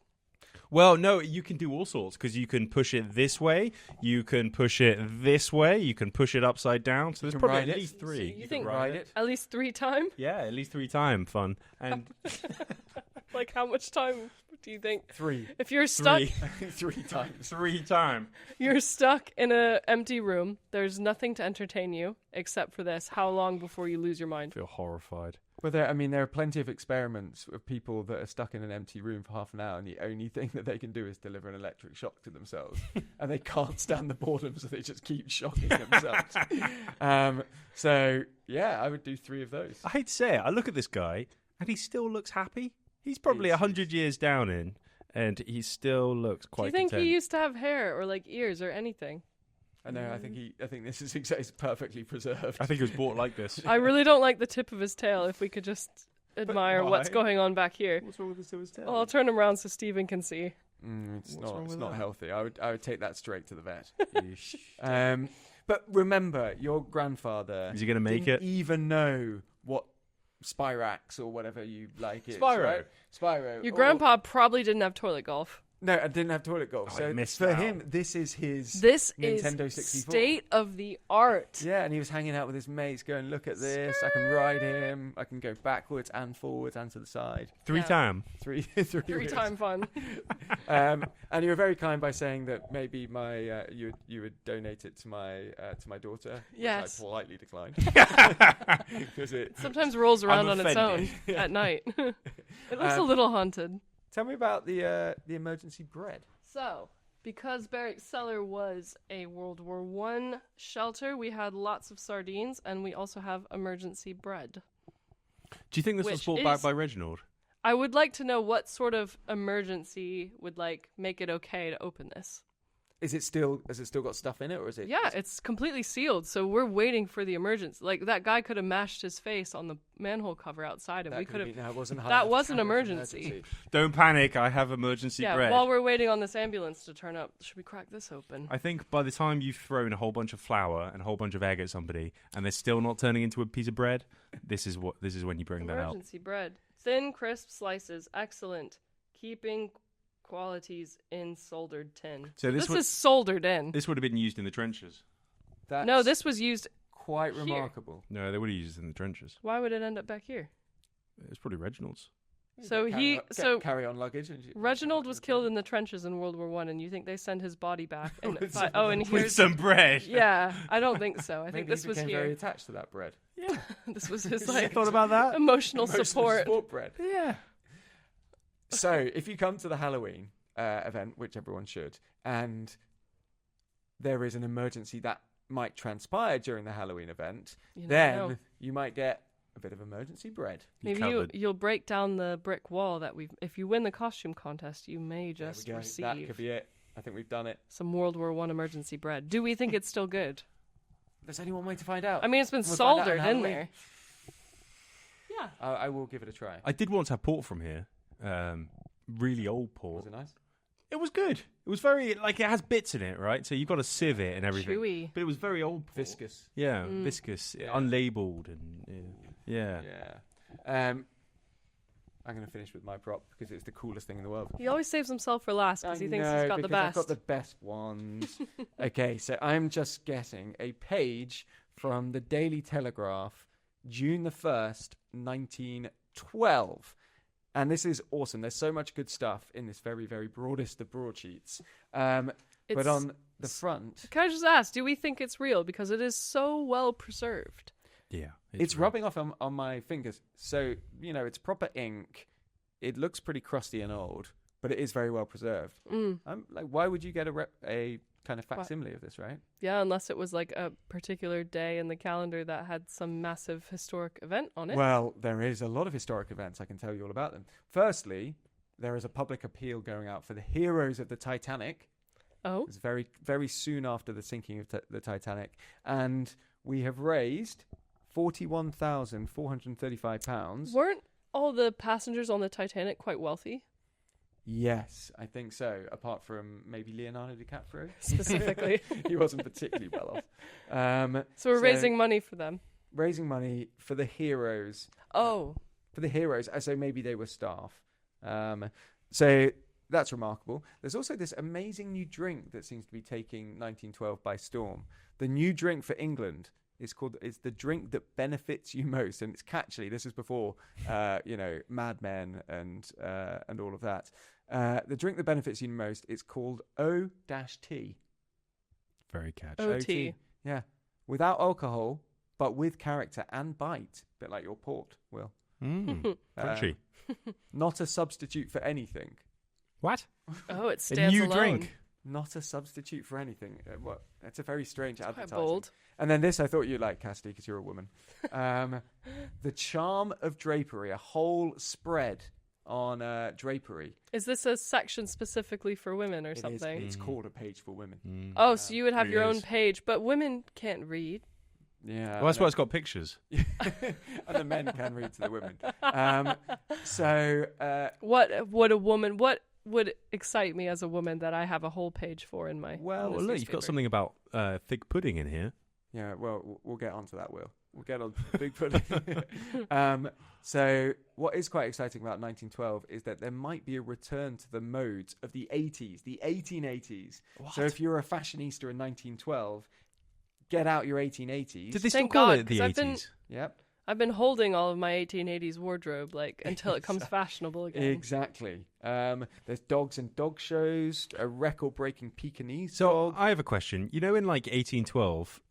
Speaker 2: Well, no, you can do all sorts because you can push it this way, you can push it this way, you can push it upside down. So there's
Speaker 1: can
Speaker 2: probably
Speaker 1: ride
Speaker 2: at
Speaker 1: it.
Speaker 2: least 3.
Speaker 3: You
Speaker 2: can
Speaker 3: think-
Speaker 1: Ride it.
Speaker 3: At least 3 times?
Speaker 2: Yeah, at least 3 times fun. And
Speaker 3: Like how much time do you think?
Speaker 1: 3.
Speaker 3: If you're stuck,
Speaker 1: 3 times.
Speaker 2: 3 times.
Speaker 3: you're stuck in an empty room. There's nothing to entertain you except for this. How long before you lose your
Speaker 2: I
Speaker 3: mind?
Speaker 2: feel horrified.
Speaker 1: But there are plenty of experiments of people that are stuck in an empty room for half an hour, and the only thing that they can do is deliver an electric shock to themselves, and they can't stand the boredom, so they just keep shocking themselves. So yeah, I would do 3 of those.
Speaker 2: I hate to say it, I look at this guy and he still looks happy. He's probably 100 years down in, and he still looks quite.
Speaker 3: Do you think
Speaker 2: content.
Speaker 3: he used to have hair or like ears or anything?
Speaker 1: I know. I think this is it's perfectly preserved.
Speaker 2: I think it was bought like this.
Speaker 3: I really don't like the tip of his tail. If we could just admire
Speaker 1: why?
Speaker 3: what's going on back here.
Speaker 2: What's wrong with this to his tail?
Speaker 3: Well, I'll turn him around so Stephen can see.
Speaker 1: It's
Speaker 2: What's wrong
Speaker 1: not. It's
Speaker 2: with
Speaker 1: not
Speaker 2: that?
Speaker 1: healthy. I would take that straight to the vet. But remember, your grandfather
Speaker 2: Is he going to make
Speaker 1: didn't
Speaker 2: it?
Speaker 1: even know what Spirax or whatever you like is.
Speaker 2: Spyro.
Speaker 1: Right? Spyro.
Speaker 3: Your
Speaker 1: or-
Speaker 3: grandpa probably didn't have toilet golf.
Speaker 1: No, I didn't have toilet golf.
Speaker 2: Oh, I
Speaker 1: so
Speaker 2: missed
Speaker 1: for
Speaker 2: out.
Speaker 1: him, this is his
Speaker 3: This
Speaker 1: Nintendo
Speaker 3: is
Speaker 1: 64.
Speaker 3: state of the art.
Speaker 1: Yeah, and he was hanging out with his mates going, look at this. I can ride him. I can go backwards and forwards and to the side.
Speaker 2: 3
Speaker 3: Yeah.
Speaker 2: time.
Speaker 1: Three wheels.
Speaker 3: Time fun.
Speaker 1: And you were very kind by saying that maybe my you would donate it to my daughter.
Speaker 3: Yes.
Speaker 1: Which I politely declined. 'Cause it,
Speaker 3: Sometimes rolls around
Speaker 2: I'm
Speaker 3: on its own
Speaker 2: offended.
Speaker 3: at night. It looks a
Speaker 1: Um,
Speaker 3: little haunted.
Speaker 1: tell me about the emergency bread.
Speaker 3: So, because Barrack Cellar was a World War I shelter, we had lots of sardines, and we also have emergency bread.
Speaker 2: Do you think this was
Speaker 3: Which
Speaker 2: brought back
Speaker 3: is-
Speaker 2: by Reginald?
Speaker 3: I would like to know what sort of emergency would make it okay to open this.
Speaker 1: Has it still got stuff in it, or is it?
Speaker 3: Yeah, it's completely sealed, so we're waiting for the emergency. Like, that guy could have mashed his face on the manhole cover outside, and we could have.
Speaker 1: That wasn't high
Speaker 3: That
Speaker 1: enough
Speaker 3: was
Speaker 1: to
Speaker 3: an
Speaker 1: count as
Speaker 3: emergency.
Speaker 2: Don't panic, I have emergency
Speaker 3: Yeah,
Speaker 2: bread.
Speaker 3: while we're waiting on this ambulance to turn up, should we crack this open?
Speaker 2: I think by the time you've thrown a whole bunch of flour and a whole bunch of egg at somebody, and they're still not turning into a piece of bread, this is when you bring that out.
Speaker 3: Emergency bread. Thin, crisp slices. Excellent. Keeping qualities in soldered tin.
Speaker 2: So
Speaker 3: This
Speaker 2: would
Speaker 3: is soldered in.
Speaker 2: this would have been used in the trenches.
Speaker 1: That's
Speaker 3: No, this was used.
Speaker 1: quite
Speaker 3: here.
Speaker 1: remarkable.
Speaker 2: No, they would have used it in the trenches.
Speaker 3: Why would it end up back here?
Speaker 2: It's probably Reginald's.
Speaker 3: So
Speaker 1: carry on luggage.
Speaker 3: Reginald was killed in the trenches in World War One, and you think they send his body back? And
Speaker 1: With
Speaker 3: and
Speaker 2: With
Speaker 3: here's
Speaker 2: some bread.
Speaker 3: yeah. I don't think so. I think
Speaker 1: Maybe
Speaker 3: this
Speaker 1: he
Speaker 3: was
Speaker 1: became
Speaker 3: here.
Speaker 1: very attached to that bread.
Speaker 3: This was his
Speaker 2: I
Speaker 3: like
Speaker 2: thought about that.
Speaker 3: emotional support.
Speaker 1: bread.
Speaker 2: Yeah.
Speaker 1: So, if you come to the Halloween event, which everyone should, and there is an emergency that might transpire during the Halloween event,
Speaker 3: You never
Speaker 1: then
Speaker 3: know.
Speaker 1: you might get a bit of emergency bread.
Speaker 3: Maybe
Speaker 2: covered.
Speaker 3: you'll break down the brick wall that we've. If you win the costume contest, you may
Speaker 1: There we
Speaker 3: just
Speaker 1: go. That
Speaker 3: receive
Speaker 1: could be it. I think we've done it.
Speaker 3: some World War One emergency bread. Do we think it's still good?
Speaker 1: There's only one way to find out.
Speaker 3: I mean, it's been
Speaker 1: We'll find out on
Speaker 3: soldered in
Speaker 1: Halloween.
Speaker 3: there. Yeah.
Speaker 1: I will give it a try.
Speaker 2: I did want to have port from here. Really old port.
Speaker 1: Was it nice?
Speaker 2: It was good. It was very, like, it has bits in it, right? So you've got to sieve it and everything.
Speaker 3: Chewy.
Speaker 2: But it was very old port.
Speaker 1: Viscous.
Speaker 2: Yeah,
Speaker 3: Mm.
Speaker 2: viscous,
Speaker 1: Yeah.
Speaker 2: unlabeled, and yeah.
Speaker 1: Yeah. I'm going to finish with my prop because it's the coolest thing in the world.
Speaker 3: He always saves himself for last because
Speaker 1: I
Speaker 3: he thinks
Speaker 1: know,
Speaker 3: he's got the
Speaker 1: because
Speaker 3: best.
Speaker 1: I've got the best ones. Okay, so I'm just getting a page from the Daily Telegraph, June the 1st, 1912. And this is awesome. There's so much good stuff in this very, very broadest of broadsheets. But
Speaker 3: It's-
Speaker 1: on the front,
Speaker 3: Can I just ask, do we think it's real? Because it is so well preserved.
Speaker 2: Yeah.
Speaker 1: it's
Speaker 2: real.
Speaker 1: rubbing off on my fingers. So, it's proper ink. It looks pretty crusty and old, but it is very well preserved.
Speaker 3: Mm.
Speaker 1: I'm like, why would you get a kind of facsimile of this, right?
Speaker 3: Yeah, unless it was like a particular day in the calendar that had some massive historic event on it.
Speaker 1: Well, there is a lot of historic events. I can tell you all about them. Firstly, there is a public appeal going out for the heroes of the Titanic.
Speaker 3: Oh,
Speaker 1: It's very, very soon after the sinking of the Titanic. And we have raised £41,435.
Speaker 3: weren't all the passengers on the Titanic quite wealthy?
Speaker 1: Yes, I think so. Apart from maybe Leonardo DiCaprio.
Speaker 3: Specifically.
Speaker 1: He wasn't particularly well off.
Speaker 3: So we're raising money for them.
Speaker 1: Raising money for the heroes.
Speaker 3: Oh,
Speaker 1: For the heroes. So maybe they were staff. So that's remarkable. There's also this amazing new drink that seems to be taking 1912 by storm. The new drink for England is the drink that benefits you most, and it's catchy. This is before Mad Men and all of that. The drink that benefits you most is called O-T.
Speaker 2: Very catchy.
Speaker 3: OT.
Speaker 1: Yeah, without alcohol, but with character and bite, a bit like your port, Will.
Speaker 2: Crunchy.
Speaker 1: Not a substitute for anything.
Speaker 2: What?
Speaker 3: Oh, it
Speaker 2: A
Speaker 3: stands
Speaker 2: new
Speaker 3: alone.
Speaker 2: drink.
Speaker 1: Not a substitute for anything. What? It's a very strange
Speaker 3: Quite
Speaker 1: advertising.
Speaker 3: bold.
Speaker 1: And then this I thought you'd like, Cassidy, because you're a woman. The charm of drapery, a whole spread on drapery.
Speaker 3: Is this a section specifically for women or
Speaker 1: It is,
Speaker 3: something?
Speaker 1: it's called a page for women.
Speaker 3: Oh, so you would have
Speaker 2: It
Speaker 3: your own
Speaker 2: is.
Speaker 3: page, but women can't read.
Speaker 1: Yeah.
Speaker 2: Well, that's why it's got pictures.
Speaker 1: And the men can read to the women. So
Speaker 3: What would a woman? What would excite me as a woman that I have a whole page for in my?
Speaker 1: well,
Speaker 3: in this
Speaker 2: Look, you've got
Speaker 3: newspaper?
Speaker 2: something about fig pudding in here.
Speaker 1: yeah. Well, we'll get onto that. We'll get on to big pudding. So what is quite exciting about 1912 is that there might be a return to the modes of the 80s, the 1880s. So if you're a fashionista in 1912, get out your 1880s.
Speaker 2: Did they still
Speaker 3: Thank
Speaker 2: call
Speaker 3: God,
Speaker 2: it the
Speaker 3: 'cause I've been-
Speaker 2: 80s?
Speaker 1: Yep.
Speaker 3: I've been holding all of my 1880s wardrobe until it comes fashionable again.
Speaker 1: Exactly. There's dogs and dog shows, a record-breaking Pekingese
Speaker 2: So
Speaker 1: dog.
Speaker 2: I have a question. You know, in like 1812.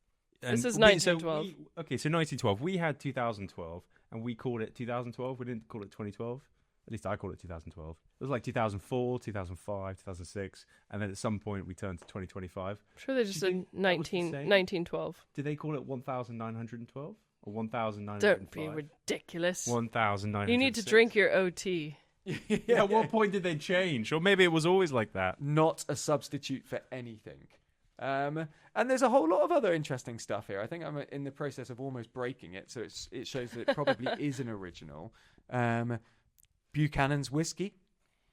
Speaker 3: This is
Speaker 2: so
Speaker 3: 1912.
Speaker 2: So 1912. We had 2012, and we called it 2012. We didn't call it 2012. At least I called it 2012. It was like 2004, 2005, 2006, and then at some point we turned to 2025.
Speaker 3: I'm sure they just
Speaker 2: Do you
Speaker 3: said
Speaker 2: think that was the same?
Speaker 3: 1912.
Speaker 2: Did they call it 1912 or 1905?
Speaker 3: Don't be ridiculous.
Speaker 2: 1906.
Speaker 3: You need to drink your OT.
Speaker 2: Yeah, at what point did they change? Or maybe it was always like that.
Speaker 1: Not a substitute for anything. And there's a whole lot of other interesting stuff here. I think I'm in the process of almost breaking it, so it shows that it probably is an original. Buchanan's Whiskey,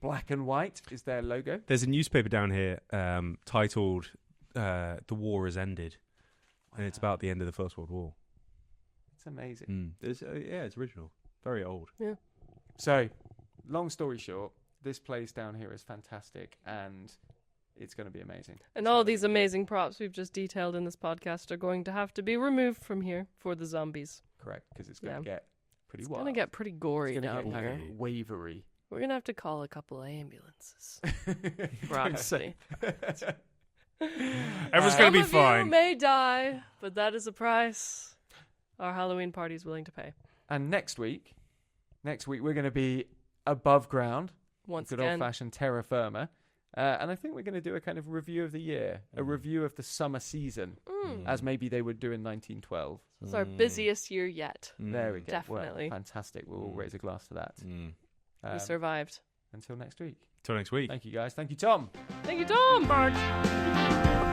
Speaker 1: black and white, is their logo.
Speaker 2: There's a newspaper down here titled The War Has Ended. And it's about the end of the First World War.
Speaker 1: It's amazing.
Speaker 2: It's original. Very old.
Speaker 3: Yeah.
Speaker 1: So, long story short, this place down here is fantastic, and it's going to be amazing.
Speaker 3: And
Speaker 1: So
Speaker 3: all
Speaker 1: that'll
Speaker 3: these
Speaker 1: be good.
Speaker 3: amazing props we've just detailed in this podcast are going to have to be removed from here for the zombies.
Speaker 1: Correct, because it's going
Speaker 3: Yeah.
Speaker 1: to get pretty
Speaker 3: It's
Speaker 1: wild.
Speaker 3: going to get pretty gory
Speaker 1: It's gonna
Speaker 3: down
Speaker 1: get
Speaker 3: here.
Speaker 1: kind of wavery.
Speaker 3: We're going to have to call a couple of ambulances. For honesty.
Speaker 2: Everyone's going to be
Speaker 3: Some of you
Speaker 2: fine.
Speaker 3: may die, but that is a price our Halloween party is willing to pay.
Speaker 1: And next week we're going to be above ground,
Speaker 3: Once
Speaker 1: good
Speaker 3: again.
Speaker 1: old-fashioned terra firma. And I think we're going to do a kind of review of the year, a review of the summer season, as maybe they would do in 1912.
Speaker 3: This is our busiest year yet.
Speaker 1: There we go.
Speaker 3: Definitely.
Speaker 1: Well, fantastic. We'll all raise a glass to that.
Speaker 3: We survived.
Speaker 1: Until next week.
Speaker 2: Till next week.
Speaker 1: Thank you, guys. Thank you, Tom.
Speaker 3: Thank you, Tom.